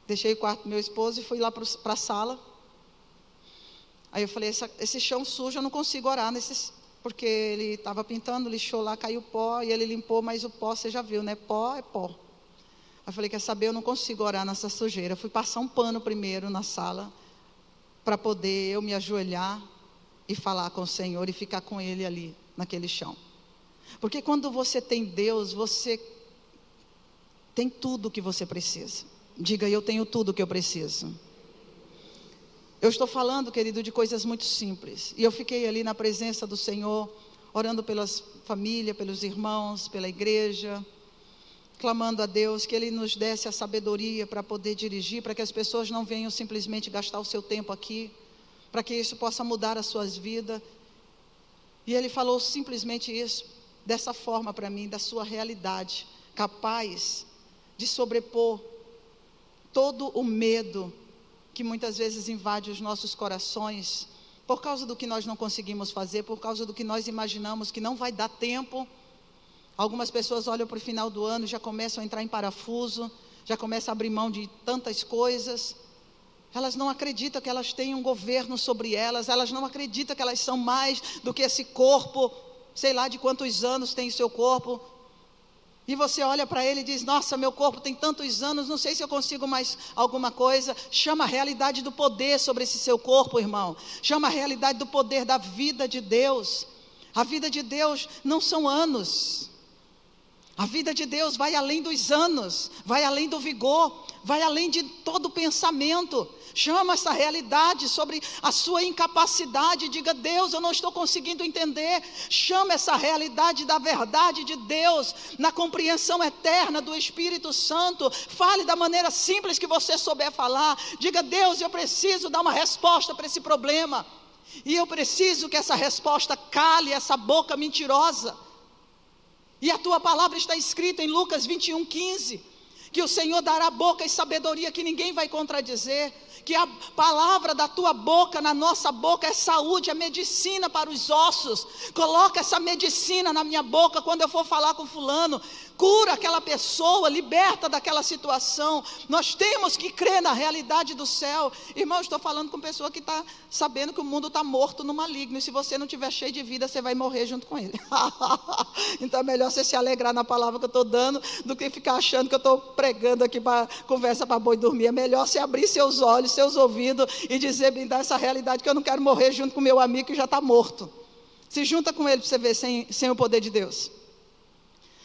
Deixei o quarto do meu esposo e fui lá para a sala. Aí eu falei, esse chão sujo eu não consigo orar, porque ele estava pintando, lixou lá, caiu pó, e ele limpou, mas o pó, você já viu, né? Pó é pó. Aí eu falei, quer saber, eu não consigo orar nessa sujeira. Fui passar um pano primeiro na sala, para poder eu me ajoelhar e falar com o Senhor e ficar com Ele ali, naquele chão. Porque quando você tem Deus, você tem tudo o que você precisa. Diga, eu tenho tudo o que eu preciso. Eu estou falando, querido, de coisas muito simples. E eu fiquei ali na presença do Senhor, orando pelas famílias, pelos irmãos, pela igreja, clamando a Deus que Ele nos desse a sabedoria para poder dirigir, para que as pessoas não venham simplesmente gastar o seu tempo aqui, para que isso possa mudar as suas vidas. E Ele falou simplesmente isso, dessa forma para mim, da sua realidade, capaz de sobrepor todo o medo que muitas vezes invade os nossos corações, por causa do que nós não conseguimos fazer, por causa do que nós imaginamos que não vai dar tempo. Algumas pessoas olham para o final do ano, já começam a entrar em parafuso, já começam a abrir mão de tantas coisas. Elas não acreditam que elas têm um governo sobre elas, elas não acreditam que elas são mais do que esse corpo, sei lá de quantos anos tem o seu corpo. E você olha para ele e diz, nossa, meu corpo tem tantos anos, não sei se eu consigo mais alguma coisa. Chama a realidade do poder sobre esse seu corpo, irmão. Chama a realidade do poder da vida de Deus. A vida de Deus não são anos. A vida de Deus vai além dos anos, vai além do vigor, vai além de todo pensamento. Chama essa realidade sobre a sua incapacidade. Diga, Deus, eu não estou conseguindo entender. Chama essa realidade da verdade de Deus, na compreensão eterna do Espírito Santo. Fale da maneira simples que você souber falar. Diga, Deus, eu preciso dar uma resposta para esse problema. E eu preciso que essa resposta cale essa boca mentirosa. E a tua palavra está escrita em Lucas 21:15, que o Senhor dará boca e sabedoria que ninguém vai contradizer, que a palavra da tua boca, na nossa boca, é saúde, é medicina para os ossos. Coloca essa medicina na minha boca quando eu for falar com fulano. Cura aquela pessoa, liberta daquela situação. Nós temos que crer na realidade do céu. Irmão, estou falando com pessoa que está sabendo que o mundo está morto no maligno. E se você não estiver cheio de vida, você vai morrer junto com ele. Então é melhor você se alegrar na palavra que eu estou dando, do que ficar achando que eu estou pregando aqui para conversa para boi dormir. É melhor você abrir seus olhos, seus ouvidos e dizer, me dá essa realidade que eu não quero morrer junto com meu amigo que já está morto. Se junta com ele para você ver sem o poder de Deus.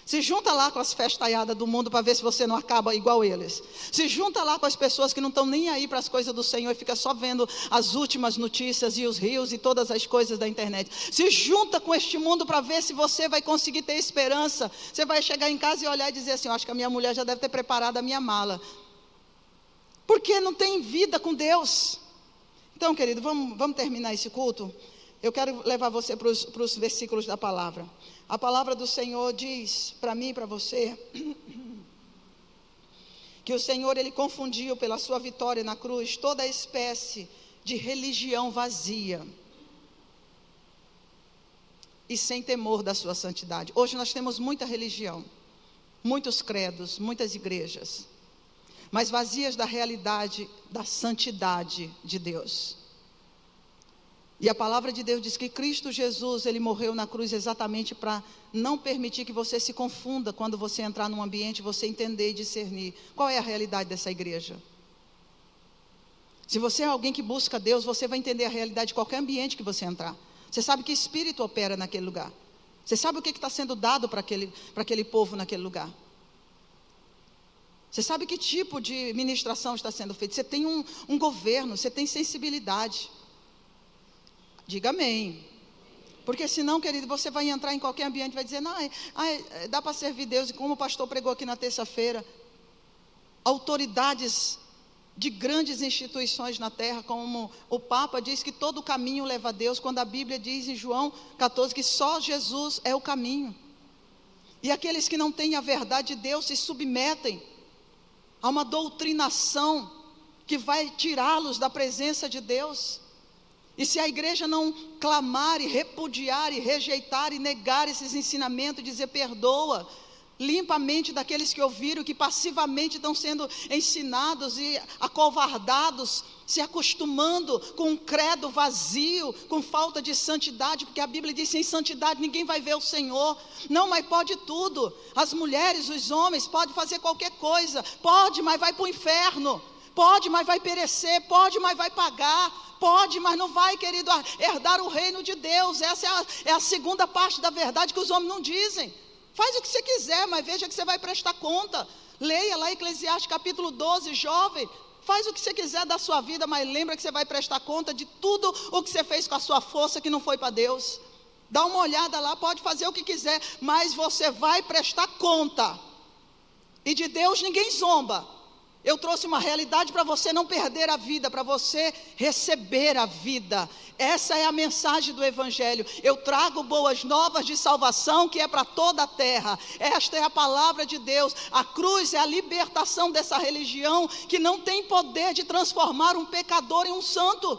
Se junta lá com as festaiadas do mundo para ver se você não acaba igual eles. Se junta lá com as pessoas que não estão nem aí para as coisas do Senhor e fica só vendo as últimas notícias e os rios e todas as coisas da internet. Se junta com este mundo para ver se você vai conseguir ter esperança. Você vai chegar em casa e olhar e dizer assim, eu acho que a minha mulher já deve ter preparado a minha mala. Porque não tem vida com Deus. Então, querido, vamos terminar esse culto. Eu quero levar você para os versículos da palavra. A palavra do Senhor diz para mim e para você que o Senhor, Ele confundiu pela sua vitória na cruz toda espécie de religião vazia. e sem temor da sua santidade. Hoje nós temos muita religião, muitos credos, muitas igrejas, mas vazias da realidade da santidade de Deus. E a palavra de Deus diz que Cristo Jesus, Ele morreu na cruz exatamente para não permitir que você se confunda quando você entrar num ambiente, você entender e discernir qual é a realidade dessa igreja. Se você é alguém que busca Deus, você vai entender a realidade de qualquer ambiente que você entrar. Você sabe que espírito opera naquele lugar. Você sabe o que está sendo dado para aquele povo naquele lugar. Você sabe que tipo de ministração está sendo feita. Você tem um governo, você tem sensibilidade. Diga amém. Porque senão, querido, você vai entrar em qualquer ambiente e vai dizer, não, dá para servir Deus. E como o pastor pregou aqui na terça-feira, autoridades de grandes instituições na terra, como o Papa diz que todo caminho leva a Deus, quando a Bíblia diz em João 14 que só Jesus é o caminho. E aqueles que não têm a verdade de Deus se submetem a uma doutrinação que vai tirá-los da presença de Deus. E se a igreja não clamar e repudiar e rejeitar e negar esses ensinamentos, dizer perdoa, limpa a mente daqueles que ouviram, que passivamente estão sendo ensinados e acovardados, se acostumando com um credo vazio, com falta de santidade, porque a Bíblia diz, sem santidade ninguém vai ver o Senhor. Não, mas pode tudo, as mulheres, os homens, pode fazer qualquer coisa, pode, mas vai para o inferno, pode, mas vai perecer, pode, mas vai pagar, pode, mas não vai, querido, herdar o reino de Deus. Essa é a segunda parte da verdade que os homens não dizem. Faz o que você quiser, mas veja que você vai prestar conta. Leia lá Eclesiastes capítulo 12, jovem. Faz o que você quiser da sua vida, mas lembra que você vai prestar conta de tudo o que você fez com a sua força que não foi para Deus. Dá uma olhada lá, pode fazer o que quiser, mas você vai prestar conta. E de Deus ninguém zomba. Eu trouxe uma realidade para você não perder a vida, para você receber a vida. Essa é a mensagem do Evangelho. Eu trago boas novas de salvação que é para toda a terra. Esta é a palavra de Deus. A cruz é a libertação dessa religião que não tem poder de transformar um pecador em um santo.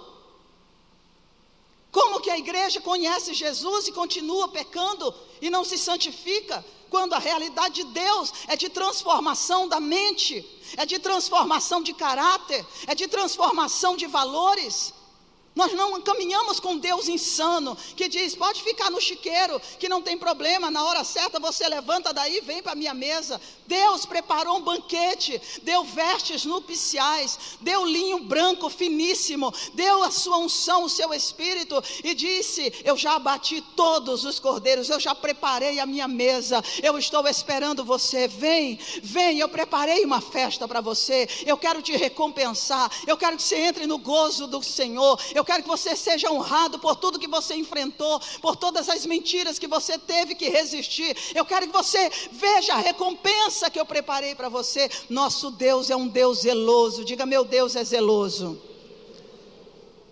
Como que a igreja conhece Jesus e continua pecando e não se santifica? Quando a realidade de Deus é de transformação da mente, é de transformação de caráter, é de transformação de valores. Nós não caminhamos com Deus insano, que diz, pode ficar no chiqueiro, que não tem problema, na hora certa você levanta daí e vem para a minha mesa. Deus preparou um banquete, deu vestes nupciais, deu linho branco finíssimo, deu a sua unção, o seu espírito, e disse, eu já abati todos os cordeiros, eu já preparei a minha mesa, eu estou esperando você, vem, eu preparei uma festa para você, eu quero te recompensar, eu quero que você entre no gozo do Senhor, eu quero que você seja honrado por tudo que você enfrentou, por todas as mentiras que você teve que resistir. Eu quero que você veja a recompensa que eu preparei para você. Nosso Deus é um Deus zeloso. Diga, meu Deus é zeloso.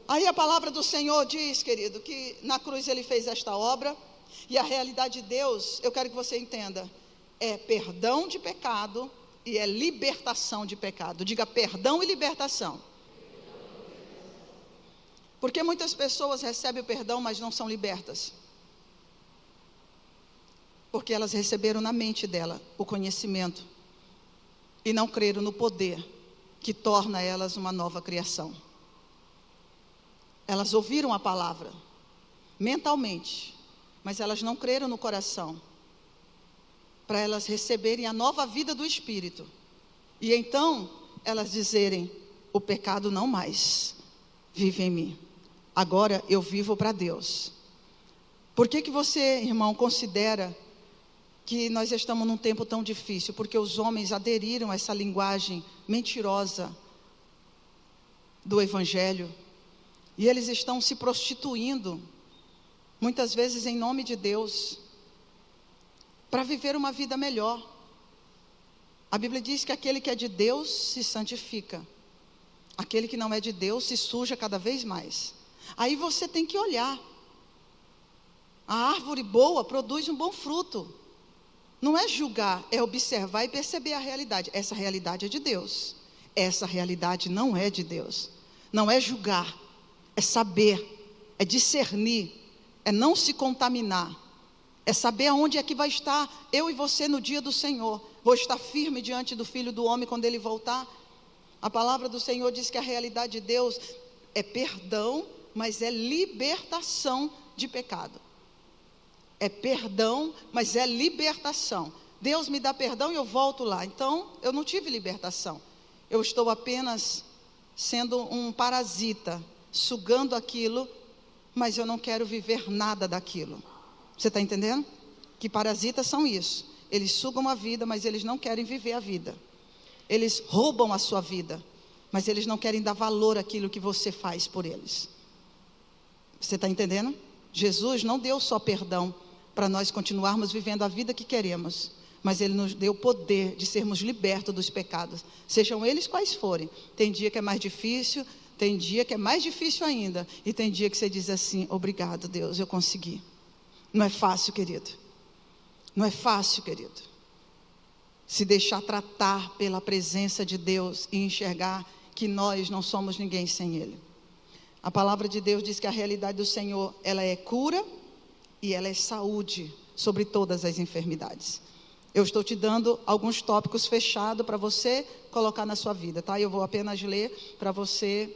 Aí a palavra do Senhor diz, querido, que na cruz Ele fez esta obra. E a realidade de Deus, eu quero que você entenda, é perdão de pecado e é libertação de pecado. Diga, perdão e libertação. Porque muitas pessoas recebem o perdão, mas não são libertas. Porque elas receberam na mente dela o conhecimento e não creram no poder que torna elas uma nova criação. Elas ouviram a palavra mentalmente, mas elas não creram no coração para elas receberem a nova vida do Espírito. E então elas dizerem, o pecado não mais vive em mim. Agora eu vivo para Deus. Por que você, irmão, considera que nós estamos num tempo tão difícil? Porque os homens aderiram a essa linguagem mentirosa do Evangelho. E eles estão se prostituindo, muitas vezes em nome de Deus, para viver uma vida melhor. A Bíblia diz que aquele que é de Deus se santifica. Aquele que não é de Deus se suja cada vez mais. Aí você tem que olhar. A árvore boa produz um bom fruto. Não é julgar, é observar e perceber a realidade. Essa realidade é de Deus. Essa realidade não é de Deus. Não é julgar, é saber, é discernir, é não se contaminar. É saber aonde é que vai estar eu e você no dia do Senhor. Vou estar firme diante do Filho do Homem quando Ele voltar. A palavra do Senhor diz que a realidade de Deus é perdão, mas é libertação de pecado. É perdão, mas é libertação. Deus me dá perdão e eu volto lá. Então, eu não tive libertação. Eu estou apenas sendo um parasita, sugando aquilo, mas eu não quero viver nada daquilo. Você está entendendo? Que parasitas são isso. Eles sugam a vida, mas eles não querem viver a vida. Eles roubam a sua vida, mas eles não querem dar valor àquilo que você faz por eles. Você está entendendo? Jesus não deu só perdão para nós continuarmos vivendo a vida que queremos, mas Ele nos deu o poder de sermos libertos dos pecados, sejam eles quais forem. Tem dia que é mais difícil, tem dia que é mais difícil ainda, e tem dia que você diz assim: obrigado Deus, eu consegui. Não é fácil, querido. Não é fácil, querido. Se deixar tratar pela presença de Deus e enxergar que nós não somos ninguém sem Ele. A palavra de Deus diz que a realidade do Senhor, ela é cura e ela é saúde sobre todas as enfermidades. Eu estou te dando alguns tópicos fechados para você colocar na sua vida, tá? Eu vou apenas ler para você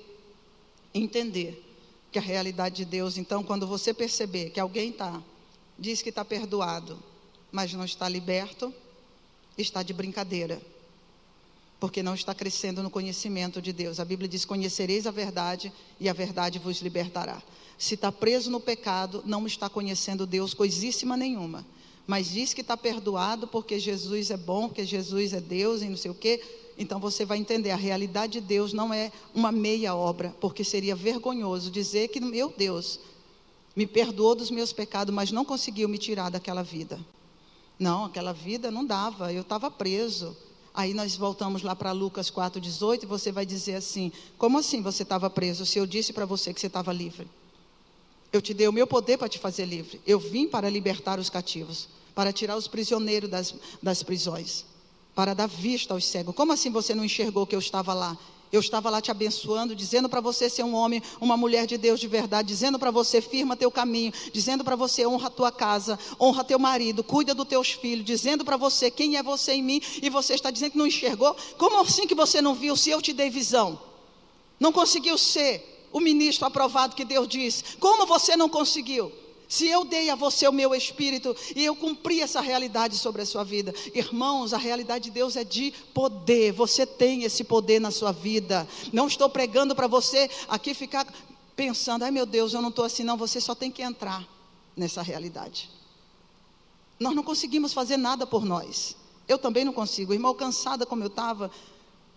entender que a realidade de Deus. Então, quando você perceber que alguém diz que está perdoado, mas não está liberto, está de brincadeira, porque não está crescendo no conhecimento de Deus. A Bíblia diz: conhecereis a verdade e a verdade vos libertará. Se está preso no pecado, não está conhecendo Deus coisíssima nenhuma, mas diz que está perdoado porque Jesus é bom, porque Jesus é Deus e não sei o quê. Então você vai entender, a realidade de Deus não é uma meia obra, porque seria vergonhoso dizer que meu Deus me perdoou dos meus pecados, mas não conseguiu me tirar daquela vida. Não, aquela vida não dava, eu estava preso. Aí nós voltamos lá para Lucas 4,18, e você vai dizer assim: como assim você estava preso, se eu disse para você que você estava livre? Eu te dei o meu poder para te fazer livre. Eu vim para libertar os cativos, para tirar os prisioneiros das prisões, para dar vista aos cegos. Como assim você não enxergou que eu estava lá? Eu estava lá te abençoando, dizendo para você ser um homem, uma mulher de Deus de verdade, dizendo para você: firma teu caminho, dizendo para você: honra a tua casa, honra teu marido, cuida dos teus filhos, dizendo para você quem é você em mim, e você está dizendo que não enxergou. Como assim que você não viu, se eu te dei visão? Não conseguiu ser o ministro aprovado que Deus diz? Como você não conseguiu? Se eu dei a você o meu espírito e eu cumpri essa realidade sobre a sua vida. Irmãos, a realidade de Deus é de poder. Você tem esse poder na sua vida. Não estou pregando para você aqui ficar pensando: ai meu Deus, eu não estou assim. Não, você só tem que entrar nessa realidade. Nós não conseguimos fazer nada por nós. Eu também não consigo. Irmão, cansada como eu estava,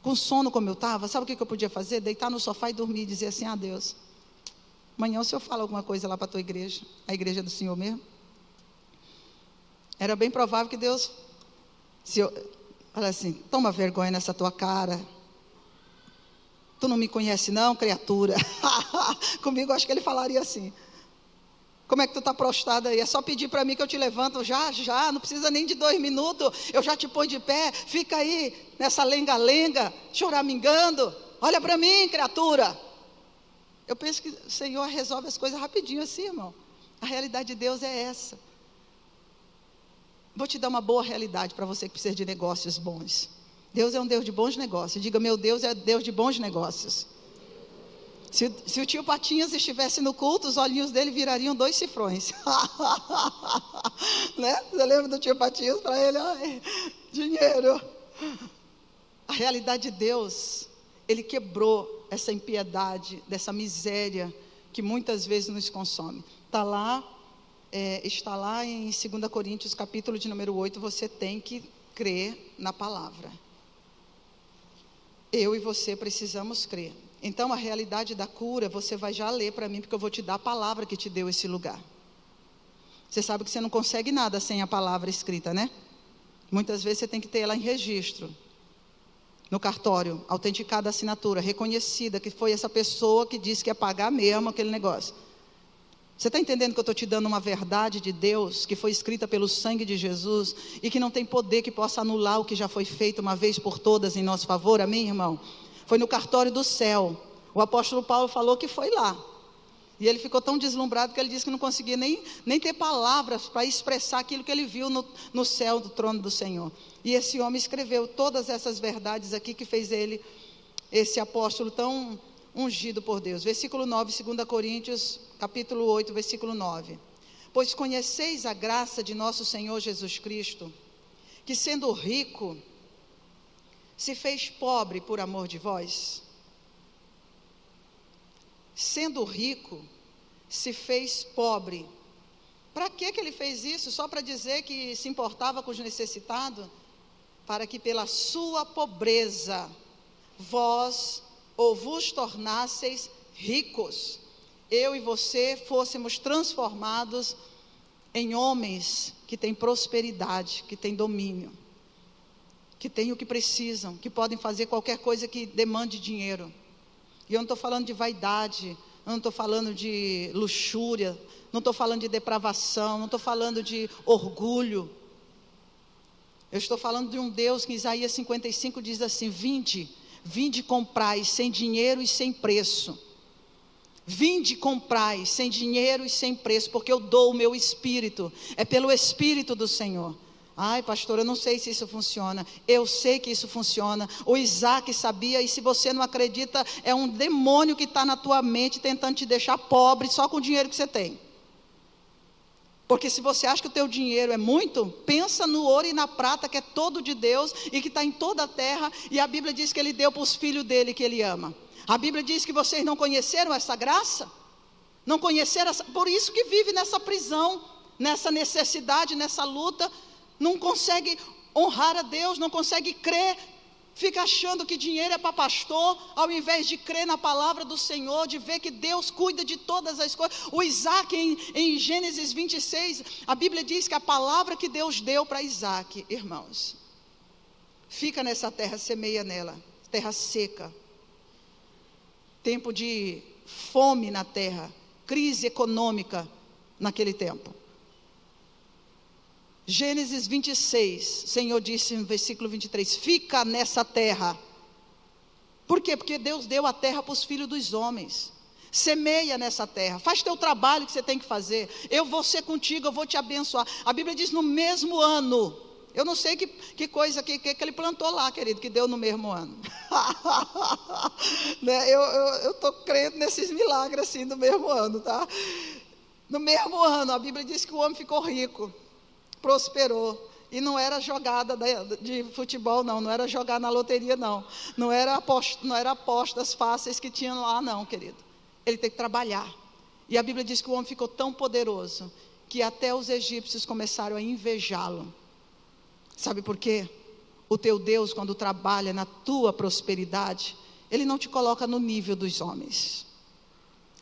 com sono como eu estava, sabe o que eu podia fazer? Deitar no sofá e dormir e dizer assim: ah Deus, amanhã o Senhor fala alguma coisa lá para a tua igreja, a igreja do Senhor mesmo. Era bem provável que Deus, fala assim: toma vergonha nessa tua cara. Tu não me conhece não, criatura? Comigo acho que ele falaria assim: como é que tu está prostrado aí? É só pedir para mim que eu te levanto já, não precisa nem de 2 minutos, eu já te ponho de pé. Fica aí nessa lenga-lenga, choramingando. Olha para mim, criatura. Eu penso que o Senhor resolve as coisas rapidinho assim, irmão. A realidade de Deus é essa. Vou te dar uma boa realidade para você que precisa de negócios bons. Deus é um Deus de bons negócios. Diga: meu Deus é Deus de bons negócios. Se o tio Patinhas estivesse no culto, os olhinhos dele virariam 2 cifrões. Né? Você lembra do tio Patinhas? Para ele, ai, dinheiro. A realidade de Deus, Ele quebrou essa impiedade, dessa miséria que muitas vezes nos consome. Está lá em 2 Coríntios, capítulo de número 8, você tem que crer na palavra. Eu e você precisamos crer. Então a realidade da cura, você vai já ler para mim, porque eu vou te dar a palavra que te deu esse lugar. Você sabe que você não consegue nada sem a palavra escrita, né? Muitas vezes você tem que ter ela em registro, no cartório, autenticada a assinatura, reconhecida, que foi essa pessoa que disse que ia pagar mesmo aquele negócio. Você está entendendo que eu estou te dando uma verdade de Deus, que foi escrita pelo sangue de Jesus, e que não tem poder que possa anular o que já foi feito uma vez por todas em nosso favor? Amém, irmão? Foi no cartório do céu. O apóstolo Paulo falou que foi lá. E ele ficou tão deslumbrado que ele disse que não conseguia nem ter palavras para expressar aquilo que ele viu no céu do trono do Senhor. E esse homem escreveu todas essas verdades aqui que fez ele, esse apóstolo tão ungido por Deus. Versículo 9, 2 Coríntios, capítulo 8, versículo 9. Pois conheceis a graça de nosso Senhor Jesus Cristo, que sendo rico, se fez pobre por amor de vós. Sendo rico, se fez pobre. Para que ele fez isso? Só para dizer que se importava com os necessitados? Para que pela sua pobreza vós ou vos tornasseis ricos. Eu e você fôssemos transformados em homens que têm prosperidade, que têm domínio, que têm o que precisam, que podem fazer qualquer coisa que demande dinheiro. E eu não estou falando de vaidade, eu não estou falando de luxúria, não estou falando de depravação, não estou falando de orgulho. Eu estou falando de um Deus que em Isaías 55 diz assim: vinde comprai sem dinheiro e sem preço. Vinde comprai sem dinheiro e sem preço, porque eu dou o meu espírito, é pelo Espírito do Senhor. Ai, pastor, eu não sei se isso funciona. Eu sei que isso funciona. O Isaac sabia, e se você não acredita, é um demônio que está na tua mente tentando te deixar pobre só com o dinheiro que você tem. Porque se você acha que o teu dinheiro é muito, pensa no ouro e na prata, que é todo de Deus e que está em toda a terra, e a Bíblia diz que Ele deu para os filhos dele que Ele ama. A Bíblia diz que vocês não conheceram essa graça, não conheceram por isso que vive nessa prisão, nessa necessidade, nessa luta, não consegue honrar a Deus, não consegue crer, fica achando que dinheiro é para pastor, ao invés de crer na palavra do Senhor, de ver que Deus cuida de todas as coisas. O Isaac, em Gênesis 26, a Bíblia diz que a palavra que Deus deu para Isaac, irmãos, fica nessa terra, semeia nela, terra seca, tempo de fome na terra, crise econômica naquele tempo. Gênesis 26, o Senhor disse no versículo 23, fica nessa terra. Por quê? Porque Deus deu a terra para os filhos dos homens. Semeia nessa terra, faz teu trabalho que você tem que fazer. Eu vou ser contigo, eu vou te abençoar. A Bíblia diz no mesmo ano. Eu não sei que coisa que ele plantou lá, querido, que deu no mesmo ano. Né? Eu estou crendo nesses milagres assim, no mesmo ano, tá? No mesmo ano, a Bíblia diz que o homem ficou rico, prosperou, e não era jogada de futebol, não era jogar na loteria, não era apostas fáceis que tinham lá, não, querido. Ele tem que trabalhar, e a Bíblia diz que o homem ficou tão poderoso, que até os egípcios começaram a invejá-lo. Sabe por quê? O teu Deus, quando trabalha na tua prosperidade, Ele não te coloca no nível dos homens,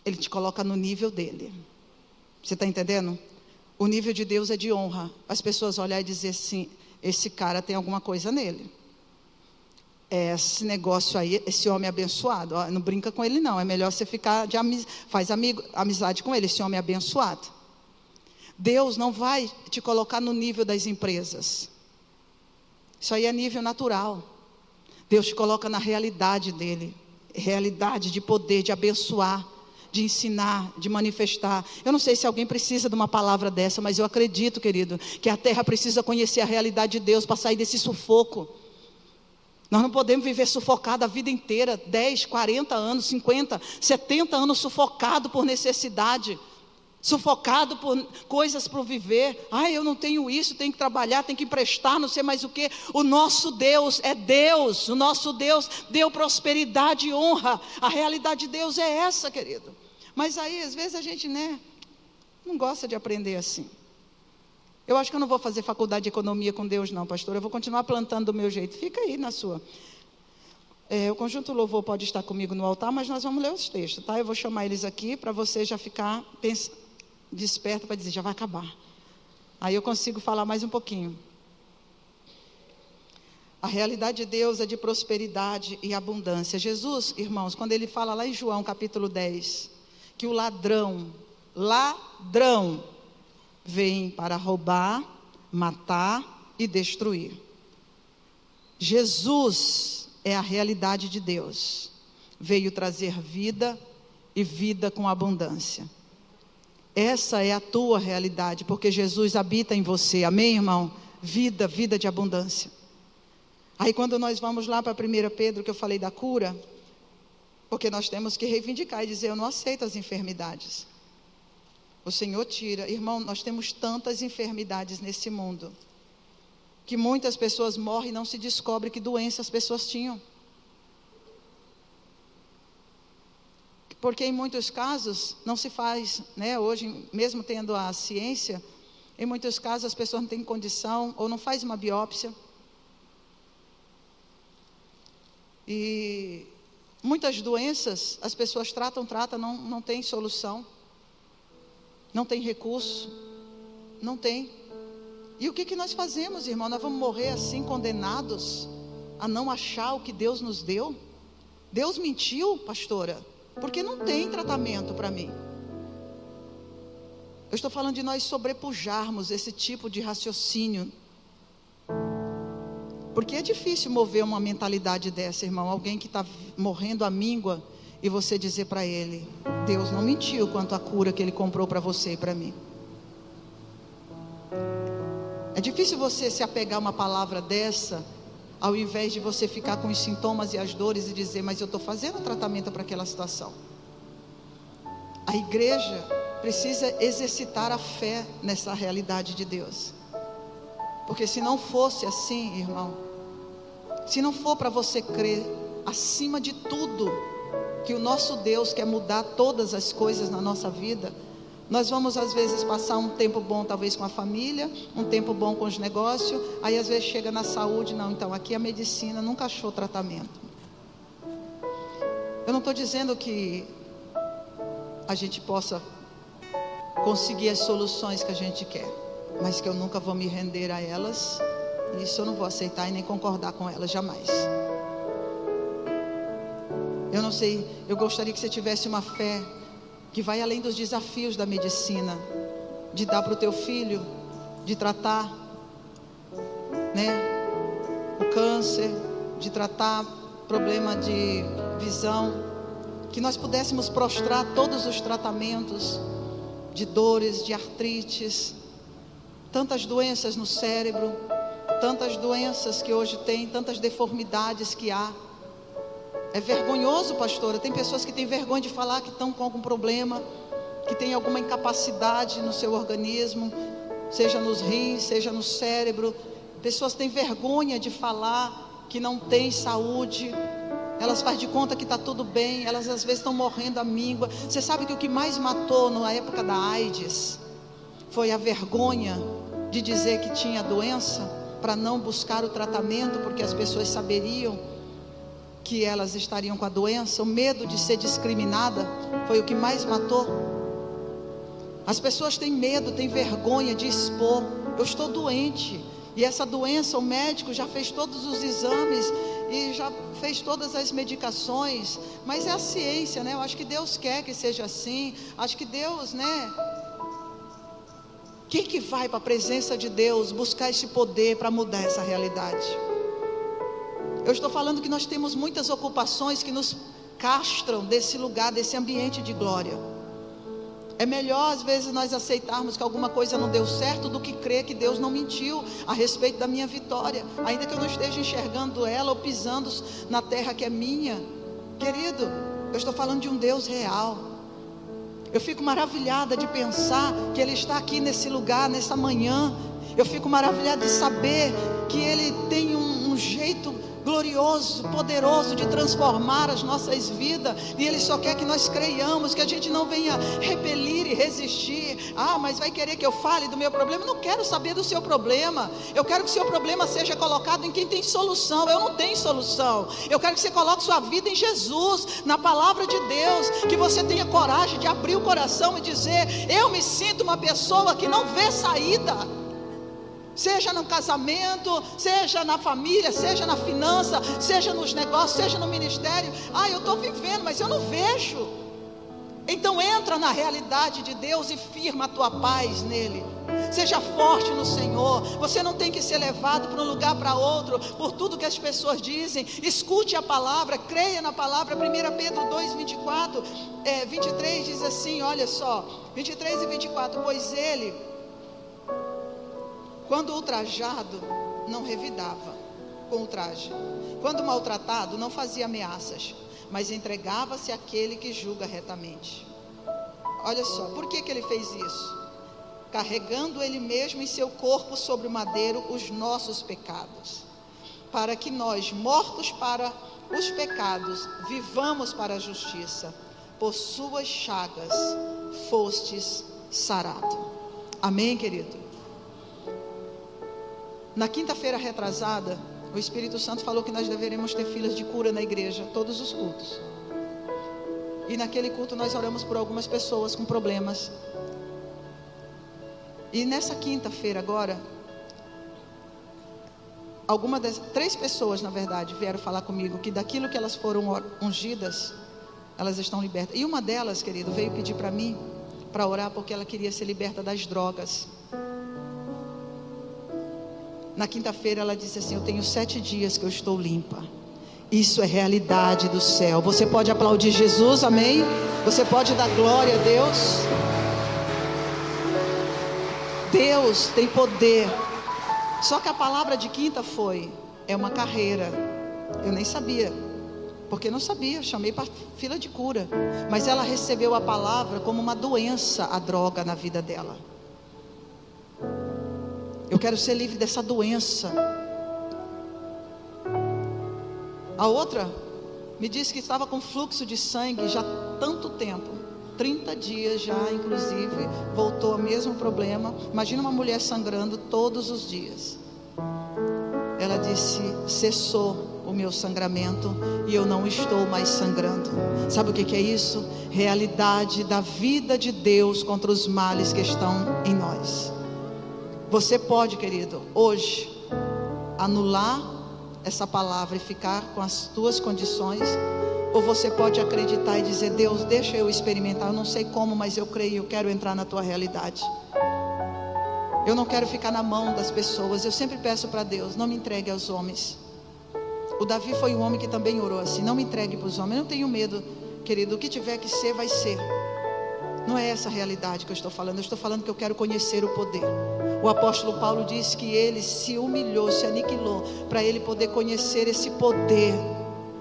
Ele te coloca no nível dEle. Você está entendendo? O nível de Deus é de honra. As pessoas olhar e dizer assim, esse cara tem alguma coisa nele. Esse negócio aí, esse homem abençoado, ó, não brinca com ele não, é melhor você ficar faz amizade com ele, esse homem é abençoado. Deus não vai te colocar no nível das empresas. Isso aí é nível natural. Deus te coloca na realidade dele, realidade de poder, de abençoar, de ensinar, de manifestar. Eu não sei se alguém precisa de uma palavra dessa, mas eu acredito, querido, que a terra precisa conhecer a realidade de Deus para sair desse sufoco. Nós não podemos viver sufocado a vida inteira, 10, 40 anos, 50, 70 anos sufocado por necessidade, sufocado por coisas para viver. Eu não tenho isso, tenho que trabalhar, tenho que emprestar, não sei mais o que. O nosso Deus é Deus, o nosso Deus deu prosperidade e honra. A realidade de Deus é essa, querido. Mas aí, às vezes, a gente, não gosta de aprender assim. Eu acho que eu não vou fazer faculdade de economia com Deus, não, pastor. Eu vou continuar plantando do meu jeito. Fica aí na sua. O Conjunto Louvor pode estar comigo no altar, mas nós vamos ler os textos, tá? Eu vou chamar eles aqui para você já ficar desperto para dizer, já vai acabar. Aí eu consigo falar mais um pouquinho. A realidade de Deus é de prosperidade e abundância. Jesus, irmãos, quando ele fala lá em João capítulo 10, que o ladrão vem para roubar, matar e destruir. Jesus é a realidade de Deus. Veio trazer vida e vida com abundância. Essa é a tua realidade, porque Jesus habita em você, amém, irmão? Vida, vida de abundância. Aí quando nós vamos lá para 1 Pedro, que eu falei da cura, porque nós temos que reivindicar e dizer, eu não aceito as enfermidades. O Senhor tira. Irmão, nós temos tantas enfermidades nesse mundo, que muitas pessoas morrem e não se descobre que doença as pessoas tinham. Porque em muitos casos não se faz, né? Hoje, mesmo tendo a ciência, em muitos casos as pessoas não têm condição, ou não faz uma biópsia. E muitas doenças as pessoas tratam, não tem solução. Não tem recurso, não tem. E o que nós fazemos, irmão? Nós vamos morrer assim, condenados a não achar o que Deus nos deu? Deus mentiu, pastora, porque não tem tratamento para mim. Eu estou falando de nós sobrepujarmos esse tipo de raciocínio, porque é difícil mover uma mentalidade dessa, irmão. Alguém que está morrendo à míngua, e você dizer para ele, Deus não mentiu quanto à cura que Ele comprou para você e para mim. É difícil você se apegar a uma palavra dessa, ao invés de você ficar com os sintomas e as dores e dizer, mas eu estou fazendo tratamento para aquela situação. A igreja precisa exercitar a fé nessa realidade de Deus. Porque se não fosse assim, irmão, se não for para você crer, acima de tudo, que o nosso Deus quer mudar todas as coisas na nossa vida, nós vamos às vezes passar um tempo bom talvez com a família, um tempo bom com os negócios, aí às vezes chega na saúde, não, então aqui a medicina nunca achou tratamento. Eu não estou dizendo que a gente possa conseguir as soluções que a gente quer, mas que eu nunca vou me render a elas, isso eu não vou aceitar e nem concordar com elas jamais. Eu não sei, eu gostaria que você tivesse uma fé que vai além dos desafios da medicina, de dar para o teu filho, de tratar, né, o câncer, de tratar problema de visão, que nós pudéssemos prostrar todos os tratamentos de dores, de artrites, tantas doenças no cérebro, tantas doenças que hoje tem, tantas deformidades que há. É vergonhoso, pastora, tem pessoas que têm vergonha de falar que estão com algum problema, que tem alguma incapacidade no seu organismo, seja nos rins, seja no cérebro. Pessoas têm vergonha de falar que não tem saúde, elas fazem de conta que está tudo bem, elas às vezes estão morrendo à míngua. Você sabe que o que mais matou na época da AIDS foi a vergonha de dizer que tinha doença, para não buscar o tratamento, porque as pessoas saberiam que elas estariam com a doença. O medo de ser discriminada foi o que mais matou. As pessoas têm medo, têm vergonha de expor, eu estou doente, e essa doença, o médico já fez todos os exames, e já fez todas as medicações, mas é a ciência, né? Eu acho que Deus quer que seja assim, acho que Deus, né? Quem que vai para a presença de Deus buscar esse poder para mudar essa realidade? Eu estou falando que nós temos muitas ocupações que nos castram desse lugar, desse ambiente de glória. É melhor às vezes nós aceitarmos que alguma coisa não deu certo, do que crer que Deus não mentiu a respeito da minha vitória, ainda que eu não esteja enxergando ela ou pisando na terra que é minha. Querido, eu estou falando de um Deus real. Eu fico maravilhada de pensar que Ele está aqui nesse lugar, nessa manhã. Eu fico maravilhada de saber que Ele tem um jeito glorioso, poderoso de transformar as nossas vidas, e Ele só quer que nós creiamos, que a gente não venha repelir e resistir. Ah, mas vai querer que eu fale do meu problema? Eu não quero saber do seu problema, eu quero que o seu problema seja colocado em quem tem solução. Eu não tenho solução, eu quero que você coloque sua vida em Jesus, na palavra de Deus, que você tenha coragem de abrir o coração e dizer, eu me sinto uma pessoa que não vê saída, seja no casamento, seja na família, seja na finança, seja nos negócios, seja no ministério. Ah, eu estou vivendo, mas eu não vejo. Então entra na realidade de Deus e firma a tua paz nele. Seja forte no Senhor. Você não tem que ser levado para um lugar para outro por tudo que as pessoas dizem. Escute a palavra, creia na palavra. 1 Pedro 2, 23 diz assim, olha só, 23 e 24, pois ele, quando ultrajado, não revidava com ultraje, quando maltratado, não fazia ameaças, mas entregava-se àquele que julga retamente. Olha só, por que ele fez isso? Carregando ele mesmo em seu corpo sobre o madeiro os nossos pecados, para que nós, mortos para os pecados, vivamos para a justiça. Por suas chagas fostes sarado. Amém, querido? Na quinta-feira retrasada, o Espírito Santo falou que nós deveríamos ter filas de cura na igreja, todos os cultos. E naquele culto nós oramos por algumas pessoas com problemas. E nessa quinta-feira agora, três pessoas, na verdade, vieram falar comigo que daquilo que elas foram ungidas, elas estão libertas. E uma delas, querido, veio pedir para mim, para orar, porque ela queria ser liberta das drogas. Na quinta-feira ela disse assim, eu tenho 7 dias que eu estou limpa. Isso é realidade do céu. Você pode aplaudir Jesus, amém? Você pode dar glória a Deus. Deus tem poder. Só que a palavra de quinta é uma carreira. Eu nem sabia, porque não sabia, chamei para fila de cura. Mas ela recebeu a palavra como uma doença, a droga na vida dela. Eu quero ser livre dessa doença. A outra me disse que estava com fluxo de sangue já há tanto tempo, 30 dias já, inclusive, voltou ao mesmo problema. Imagina uma mulher sangrando todos os dias. Ela disse, cessou o meu sangramento e eu não estou mais sangrando. Sabe o que é isso? Realidade da vida de Deus contra os males que estão em nós. Você pode, querido, hoje anular essa palavra e ficar com as tuas condições, ou você pode acreditar e dizer, Deus, deixa eu experimentar, eu não sei como, mas eu creio, eu quero entrar na tua realidade. Eu não quero ficar na mão das pessoas. Eu sempre peço para Deus, não me entregue aos homens. O Davi foi um homem que também orou assim, não me entregue para os homens. Eu não tenho medo, querido, o que tiver que ser, vai ser. Não é essa a realidade que eu estou falando. Eu estou falando que eu quero conhecer o poder. O apóstolo Paulo disse que ele se humilhou, se aniquilou, para ele poder conhecer esse poder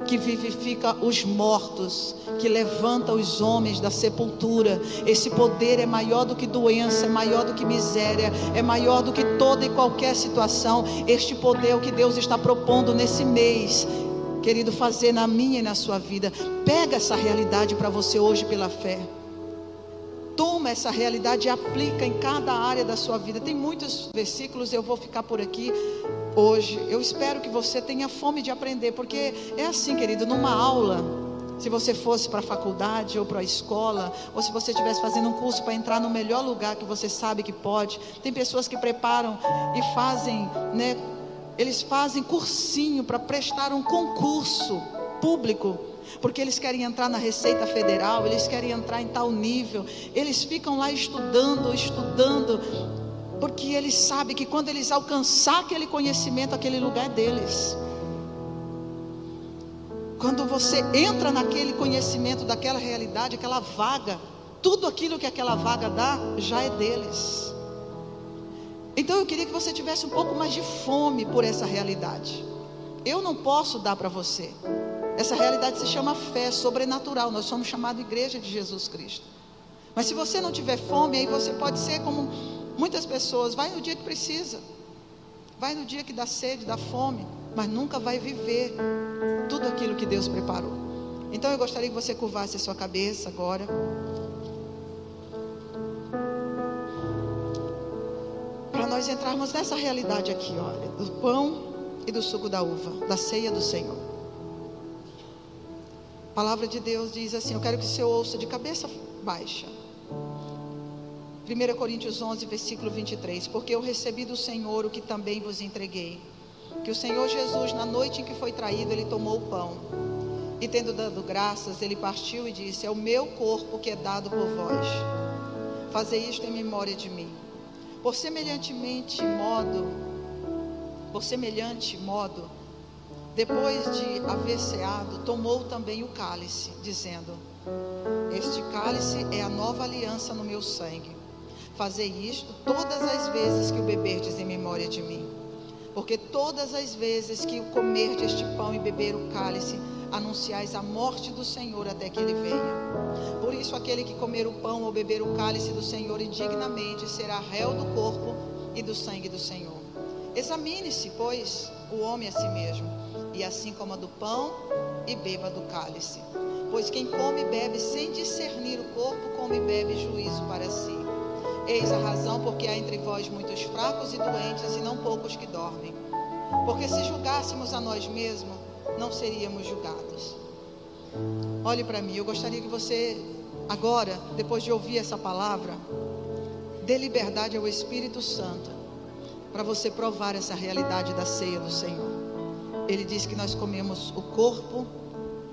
que vivifica os mortos, que levanta os homens da sepultura. Esse poder é maior do que doença, é maior do que miséria, é maior do que toda e qualquer situação. Este poder é o que Deus está propondo nesse mês, querido, fazer na minha e na sua vida. Pega essa realidade para você hoje pela fé. Toma essa realidade e aplica em cada área da sua vida. Tem muitos versículos, eu vou ficar por aqui hoje. Eu espero que você tenha fome de aprender, porque é assim, querido, numa aula, se você fosse para a faculdade ou para a escola, ou se você estivesse fazendo um curso para entrar no melhor lugar que você sabe que pode, tem pessoas que preparam e fazem, né, eles fazem cursinho para prestar um concurso público, porque eles querem entrar na Receita Federal, eles querem entrar em tal nível. Eles ficam lá estudando, porque eles sabem que quando eles alcançar aquele conhecimento, aquele lugar é deles. Quando você entra naquele conhecimento daquela realidade, aquela vaga, tudo aquilo que aquela vaga dá, já é deles. Então eu queria que você tivesse um pouco mais de fome por essa realidade. Eu não posso dar para você. Essa realidade se chama fé sobrenatural. Nós somos chamados Igreja de Jesus Cristo. Mas se você não tiver fome, aí você pode ser como muitas pessoas. Vai no dia que precisa, vai no dia que dá sede, dá fome, mas nunca vai viver tudo aquilo que Deus preparou. Então eu gostaria que você curvasse a sua cabeça agora. Para nós entrarmos nessa realidade aqui, olha, do pão e do suco da uva, da ceia do Senhor. A palavra de Deus diz assim, eu quero que você ouça de cabeça baixa. 1 Coríntios 11, versículo 23. Porque eu recebi do Senhor o que também vos entreguei. Que o Senhor Jesus, na noite em que foi traído, ele tomou o pão. E tendo dado graças, ele partiu e disse, é o meu corpo que é dado por vós. Fazei isto em memória de mim. Por semelhante modo, depois de haver ceado, tomou também o cálice, dizendo: este cálice é a nova aliança no meu sangue. Fazei isto todas as vezes que o beberdes em memória de mim. Porque todas as vezes que comerdes este pão e beber o cálice, anunciais a morte do Senhor até que Ele venha. Por isso, aquele que comer o pão ou beber o cálice do Senhor indignamente será réu do corpo e do sangue do Senhor. Examine-se, pois, o homem a si mesmo, e assim coma do pão e beba do cálice. Pois quem come e bebe sem discernir o corpo, come e bebe juízo para si. Eis a razão porque há entre vós muitos fracos e doentes, e não poucos que dormem. Porque se julgássemos a nós mesmos, não seríamos julgados. Olhe para mim, eu gostaria que você agora, depois de ouvir essa palavra, dê liberdade ao Espírito Santo para você provar essa realidade da ceia do Senhor. Ele diz que nós comemos o corpo,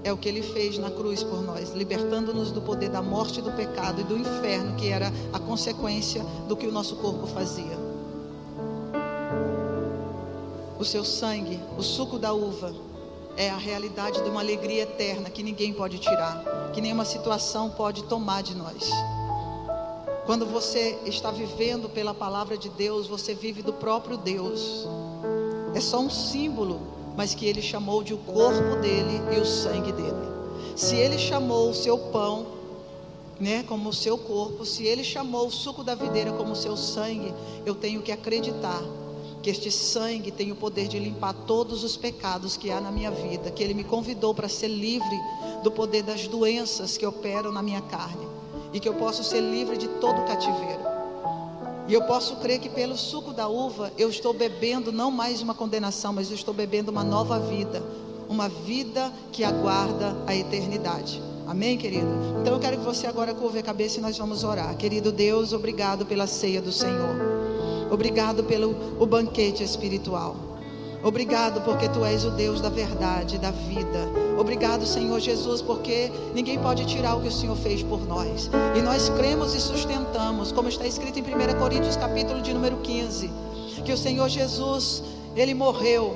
é o que Ele fez na cruz por nós, libertando-nos do poder da morte, do pecado e do inferno, que era a consequência do que o nosso corpo fazia. O seu sangue, o suco da uva, é a realidade de uma alegria eterna que ninguém pode tirar, que nenhuma situação pode tomar de nós. Quando você está vivendo pela palavra de Deus, você vive do próprio Deus. É só um símbolo, mas que Ele chamou de o corpo dele e o sangue dele. Se Ele chamou o seu pão, como o seu corpo, se Ele chamou o suco da videira como o seu sangue, eu tenho que acreditar que este sangue tem o poder de limpar todos os pecados que há na minha vida, que Ele me convidou para ser livre do poder das doenças que operam na minha carne, e que eu posso ser livre de todo cativeiro. E eu posso crer que pelo suco da uva eu estou bebendo não mais uma condenação, mas eu estou bebendo uma nova vida, uma vida que aguarda a eternidade. Amém, querido? Então eu quero que você agora curva a cabeça e nós vamos orar. Querido Deus, obrigado pela ceia do Senhor. Obrigado pelo banquete espiritual. Obrigado porque Tu és o Deus da verdade, da vida. Obrigado, Senhor Jesus, porque ninguém pode tirar o que o Senhor fez por nós. E nós cremos e sustentamos, como está escrito em 1 Coríntios capítulo de número 15, que o Senhor Jesus, Ele morreu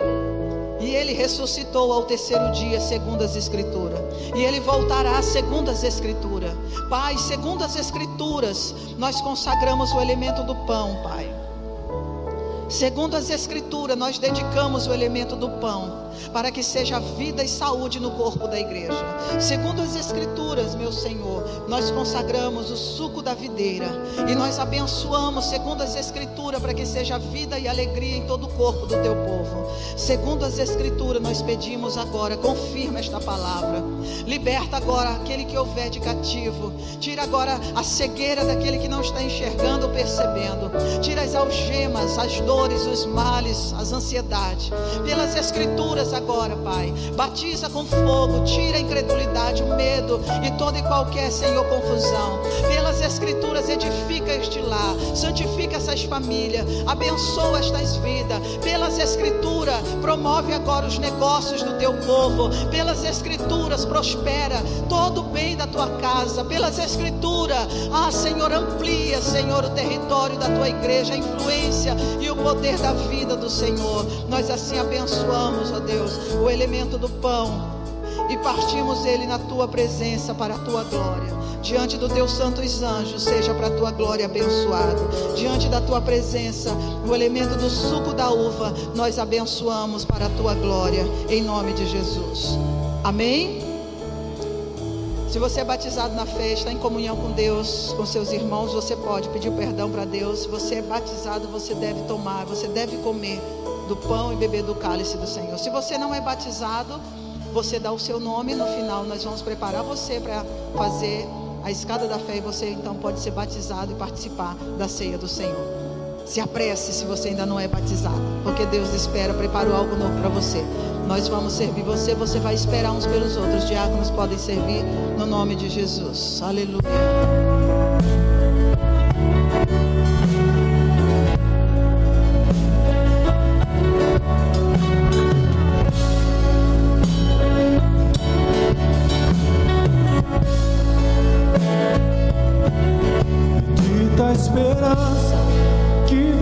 e Ele ressuscitou ao terceiro dia, segundo as Escrituras. E Ele voltará segundo as Escrituras. Pai, segundo as Escrituras, nós consagramos o elemento do pão, Pai. Segundo as Escrituras, nós dedicamos o elemento do pão para que seja vida e saúde no corpo da igreja. Segundo as Escrituras, meu Senhor, nós consagramos o suco da videira e nós abençoamos, segundo as Escrituras, para que seja vida e alegria em todo o corpo do Teu povo. Segundo as Escrituras, nós pedimos agora, confirma esta palavra, liberta agora aquele que houver de cativo, tira agora a cegueira daquele que não está enxergando ou percebendo, tira as algemas, as dores, os males, as ansiedades, pelas Escrituras agora, Pai, batiza com fogo, tira a incredulidade, o medo e toda e qualquer, Senhor, confusão. Pelas Escrituras, edifica este lar, santifica essas famílias, abençoa estas vidas. Pelas Escrituras, promove agora os negócios do Teu povo. Pelas Escrituras, prospera todo o bem da Tua casa. Pelas Escrituras, Senhor, amplia, Senhor, o território da Tua igreja, a influência e o poder da vida do Senhor. Nós assim abençoamos, ó Deus, o elemento do pão e partimos ele na Tua presença para a Tua glória. Diante dos Teus santos anjos, seja para a Tua glória abençoado. Diante da Tua presença, o elemento do suco da uva, nós abençoamos para a Tua glória, em nome de Jesus. Amém? Se você é batizado na fé, está em comunhão com Deus, com seus irmãos, você pode pedir perdão para Deus. Se você é batizado, você deve tomar, você deve comer do pão e beber do cálice do Senhor. Se você não é batizado, você dá o seu nome. No final nós vamos preparar você para fazer a escada da fé, e você então pode ser batizado e participar da ceia do Senhor. Se apresse se você ainda não é batizado, porque Deus espera, preparou algo novo para você. Nós vamos servir você, você vai esperar uns pelos outros. Diáconos podem servir no nome de Jesus. Aleluia. Esperança que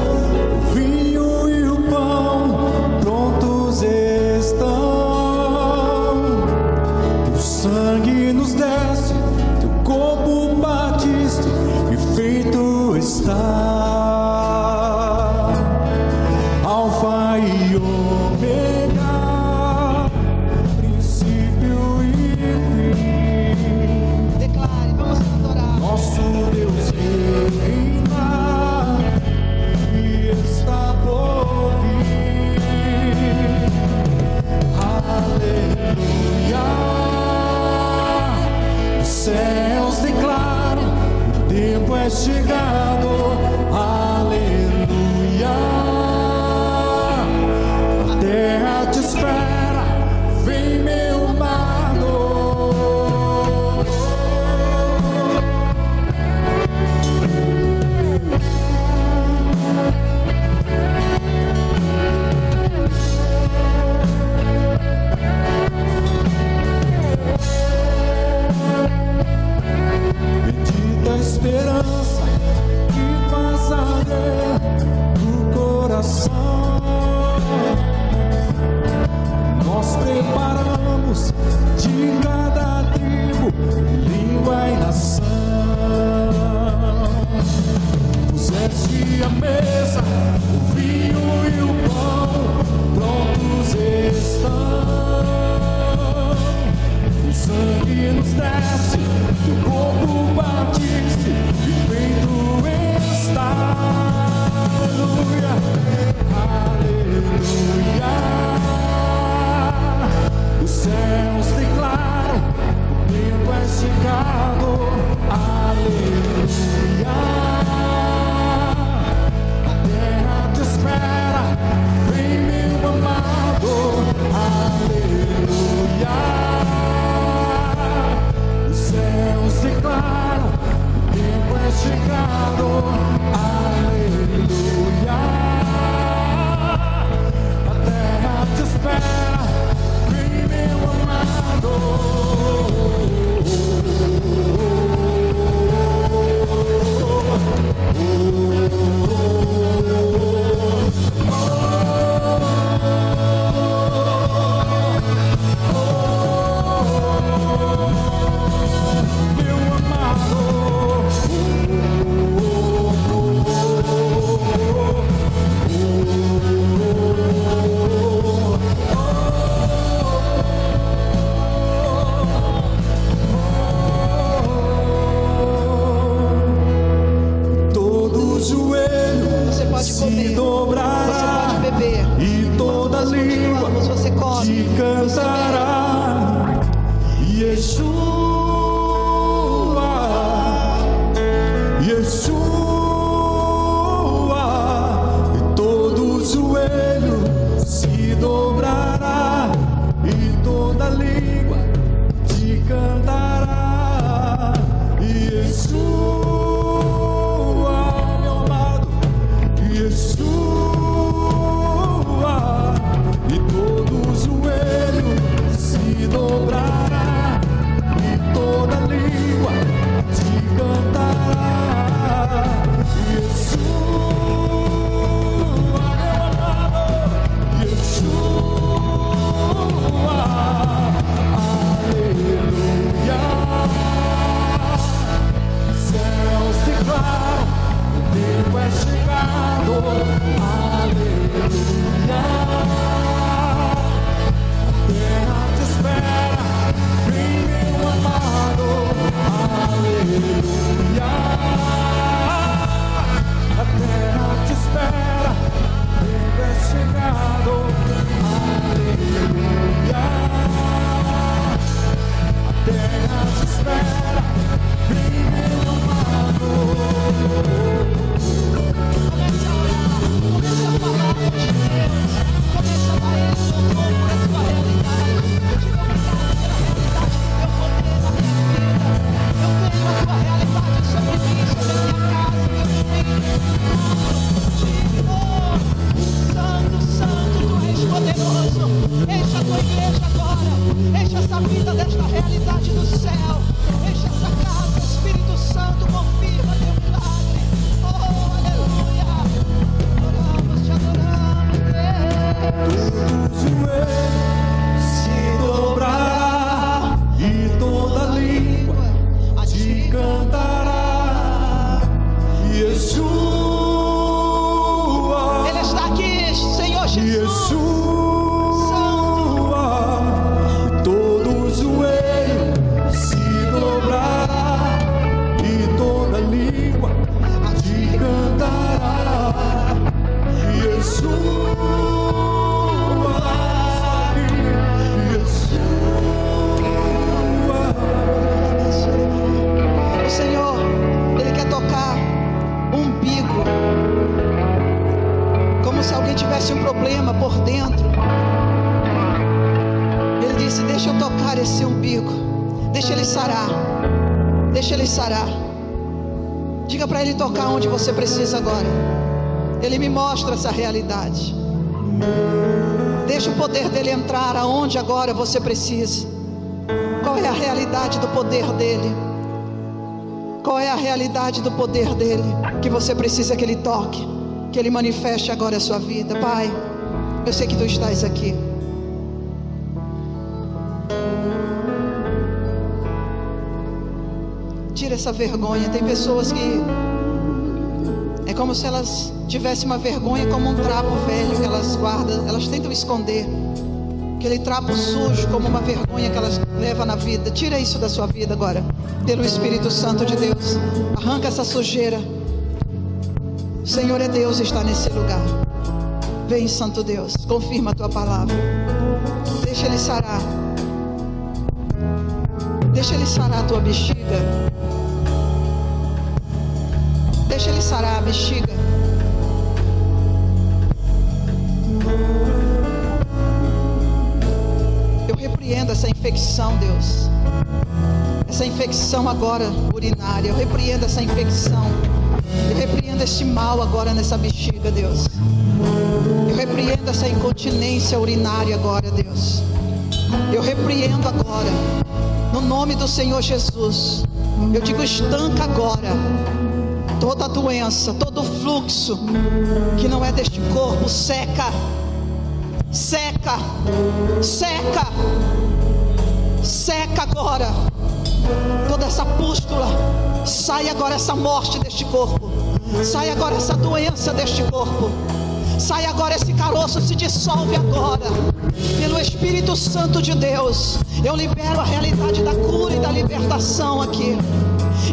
o vinho e o pão prontos estão. O sangue nos desce, teu corpo batiste e feito está. Alfa e Ômega, princípio e fim. Declare, vamos adorar. Nosso Deus reina e está por vir. Aleluia. Os céus declaram, o tempo é chegado. Aleluia. A terra te espera, vem meu amado. Bendita a esperança que faz arder no coração. Nós preparamos de cada tribo, língua e nação. Puseste a mesa, o vinho e o pão prontos estão. O sangue nos desce, teu corpo batiste e feito está. Aleluia, aleluia. Os céus declaram, o tempo é chegado. Aleluia. A terra te espera, vem meu amado. Aleluia. Os céus declaram, o tempo é chegado. Aleluia. A terra te espera, vem meu amado. Se dobrará, você pode beber, e toda língua você come, te cantará. Yeshua, Yeshua, e todo joelho se dobrará, e toda língua te cantará. Yeshua, meu amado, Yeshua, e todo joelho como se alguém tivesse um problema por dentro. Ele disse: deixa eu tocar esse umbigo, deixa ele sarar, deixa ele sarar. Diga para ele tocar onde você precisa agora. Ele me mostra essa realidade. Deixa o poder dele entrar aonde agora você precisa. Qual é a realidade do poder dele? Qual é a realidade do poder dele que você precisa que ele toque, que ele manifeste agora a sua vida? Pai, eu sei que tu estás aqui. Tira essa vergonha. Tem pessoas que é como se elas tivessem uma vergonha como um trapo velho que elas guardam, elas tentam esconder aquele trapo sujo como uma vergonha que elas levam na vida. Tira isso da sua vida agora, pelo Espírito Santo de Deus. Arranca essa sujeira. O Senhor é Deus e está nesse lugar. Vem, Santo Deus, confirma a tua palavra. Deixa ele sarar. Deixa ele sarar a tua bexiga. Deixa ele sarar a bexiga. Eu repreendo essa infecção, Deus. Essa infecção agora urinária. Eu repreendo essa infecção. Eu repreendo esse mal agora nessa bexiga, Deus. Eu repreendo essa incontinência urinária agora, Deus. Eu repreendo agora, no nome do Senhor Jesus. Eu digo: estanca agora toda doença, todo fluxo que não é deste corpo. Seca, seca, seca, seca agora toda essa pústula. Sai agora essa morte deste corpo. Sai agora essa doença deste corpo. Sai agora esse caroço, se dissolve agora pelo Espírito Santo de Deus. Eu libero a realidade da cura e da libertação aqui.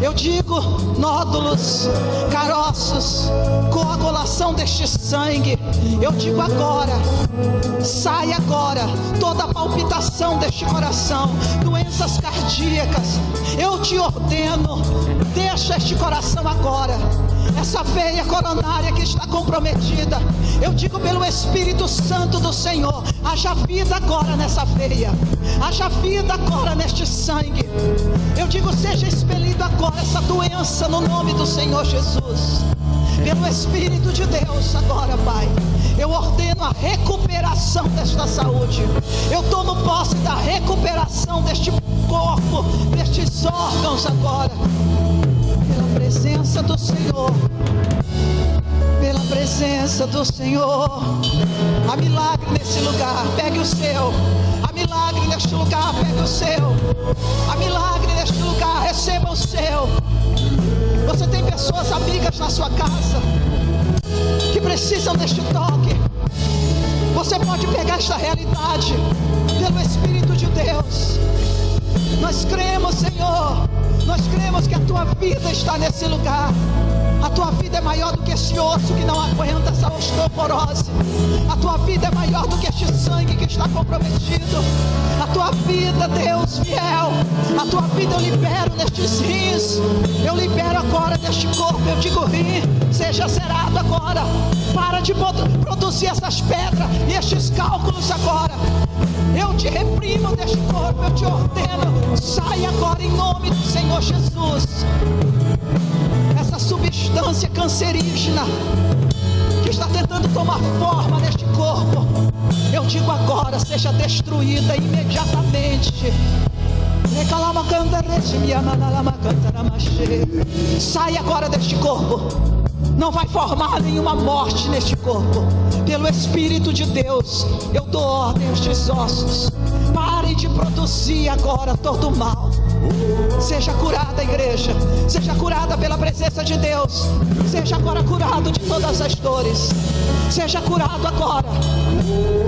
Eu digo: nódulos, caroços, coagulação deste sangue. Eu digo agora: sai agora toda palpitação deste coração, doenças cardíacas. Eu te ordeno, deixa este coração agora, essa veia coronária que está comprometida. Eu digo pelo Espírito Santo do Senhor: haja vida agora nessa veia, haja vida agora neste sangue. Eu digo: seja expelido agora essa doença no nome do Senhor Jesus. Pelo Espírito de Deus agora, Pai, eu ordeno a recuperação desta saúde. Eu tomo posse da recuperação deste corpo, destes órgãos agora, pela presença do Senhor. Pela presença do Senhor. Há milagre nesse lugar, pegue o seu. Há milagre neste lugar, pegue o seu. Há milagre neste lugar, receba o seu. Você tem pessoas amigas na sua casa que precisam deste toque. Você pode pegar esta realidade pelo Espírito de Deus. Nós cremos, Senhor. Nós cremos que a tua vida está nesse lugar. A tua vida é maior do que esse osso que não aguenta essa osteoporose. A tua vida é maior do que este sangue que está comprometido. A tua vida, Deus fiel, a tua vida eu libero nestes rins. Eu libero agora neste corpo. Eu digo: rim, seja zerado agora. Para de produzir essas pedras e estes cálculos agora. Eu te reprimo deste corpo. Eu te ordeno: sai agora em nome do Senhor Jesus. Essa substância cancerígena que está tentando tomar forma neste corpo, eu digo agora: seja destruída imediatamente. Sai agora deste corpo. Não vai formar nenhuma morte neste corpo. Pelo Espírito de Deus, eu dou ordem a estes ossos: parem de produzir agora todo o mal. Seja curada, igreja. Seja curada pela presença de Deus. Seja agora curado de todas as dores. Seja curado agora.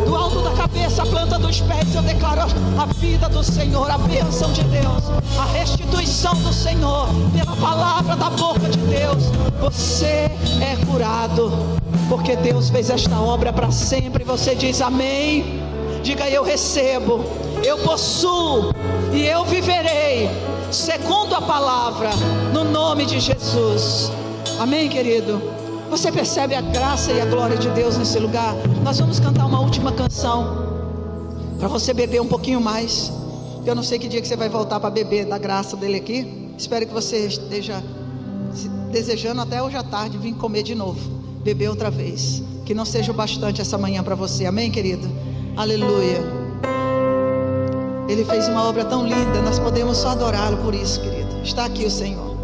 Do alto da cabeça à planta dos pés, eu declaro a vida do Senhor, a bênção de Deus, a restituição do Senhor, pela palavra da boca de Deus. Você é curado, porque Deus fez esta obra para sempre. Você diz amém? Diga: eu recebo, eu possuo e eu viverei segundo a palavra, no nome de Jesus. Amém, querido? Você percebe a graça e a glória de Deus nesse lugar? Nós vamos cantar uma última canção, para você beber um pouquinho mais. Eu não sei que dia que você vai voltar para beber da graça dele aqui. Espero que você esteja desejando até hoje à tarde vir comer de novo, beber outra vez. Que não seja o bastante essa manhã para você, amém, querido? Aleluia. Ele fez uma obra tão linda, nós podemos só adorá-lo por isso, querido. Está aqui o Senhor,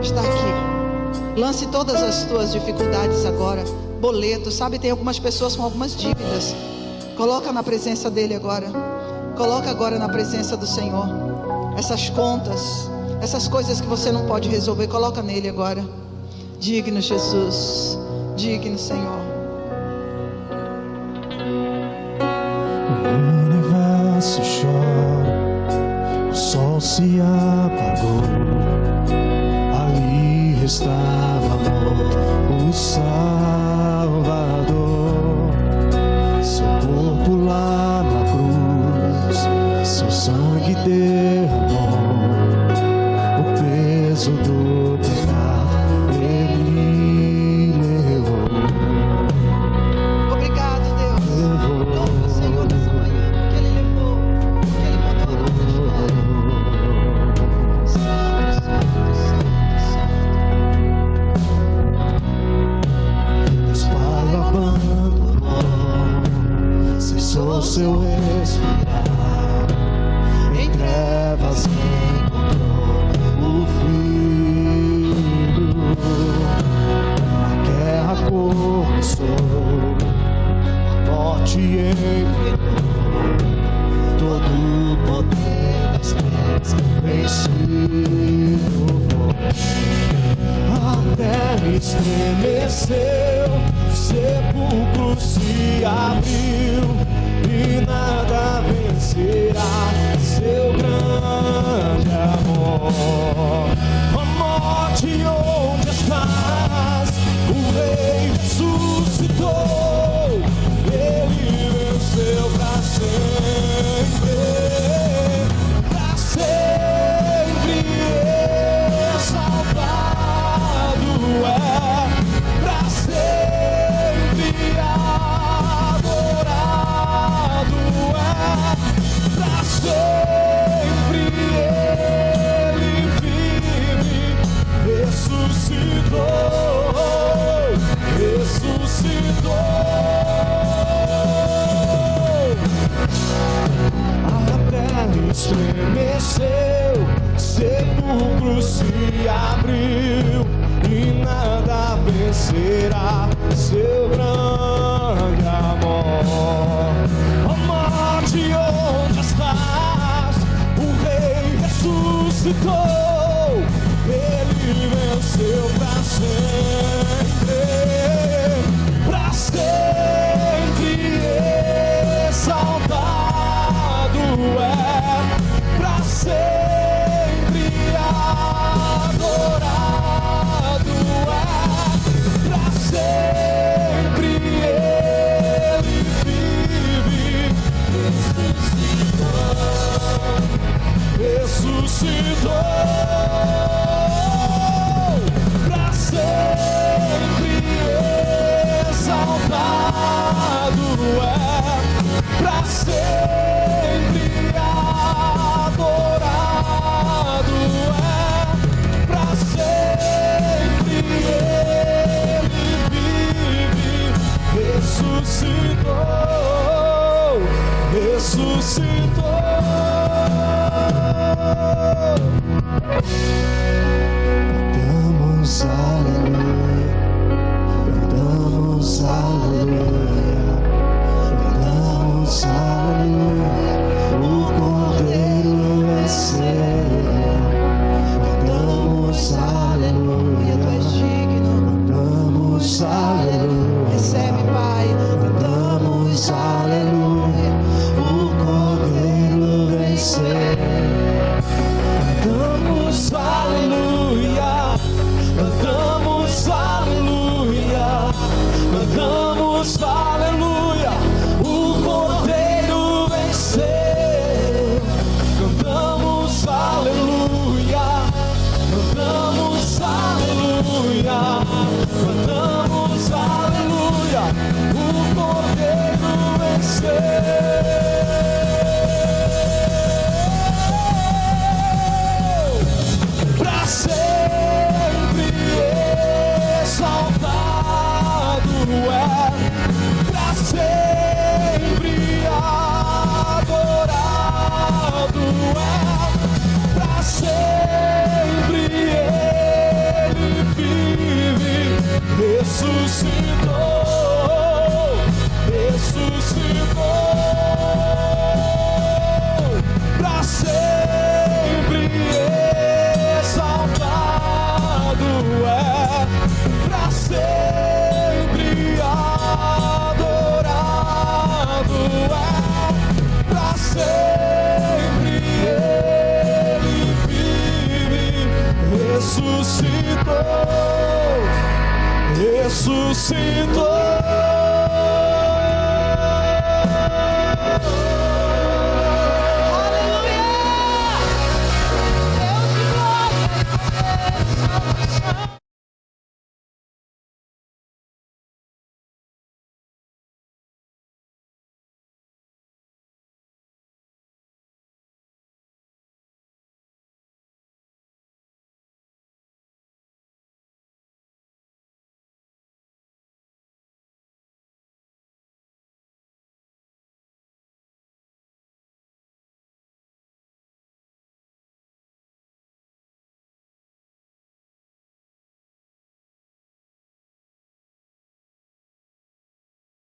está aqui. Lance todas as tuas dificuldades agora, boletos, sabe, tem algumas pessoas com algumas dívidas. Coloca na presença dele agora. Coloca agora na presença do Senhor essas contas, essas coisas que você não pode resolver. Coloca nele agora. Digno Jesus, digno Senhor. O universo chora, o sol se apagou, ali restava o Salvador. Seu corpo lá na cruz, seu sangue derramou, o peso do pecado ele levou. Obrigado, Deus. Louve o Senhor nessa manhã, porque ele levou, porque ele mudou a nossa história. Deus Pai o abandonou, cessou seu respirar, em trevas encontrou o Filho. A guerra começou, a morte enfrentou, todo o poder das trevas vencido foi. A terra estremeceu, o sepulcro se abriu, e nada vencerá seu grande amor. Ó morte, onde estás? O Rei ressuscitou, ele venceu pra sempre, pra sempre exaltado é, pra sempre adorado é, pra sempre ele vive, ressuscitou, ressuscitou. A terra estremeceu, sepulcro se abriu, e nada vencerá seu grande amor. Ó morte, onde estás? O Rei ressuscitou, ele venceu pra sempre, pra sempre exaltado é, pra sempre adorado é, pra sempre ele vive, ressuscitou, pra sempre exaltado é, pra sempre adorado é, pra sempre ele vive, ressuscitou, ressuscitou. Cantamos aleluia, cantamos aleluia, cantamos aleluia, o Cordeiro venceu. Cantamos aleluia, Tu és digno. cantamos aleluia, Recebe, Pai. cantamos aleluia, o Cordeiro venceu. Cantamos aleluia, cantamos aleluia, cantamos ressuscitou, ressuscitou.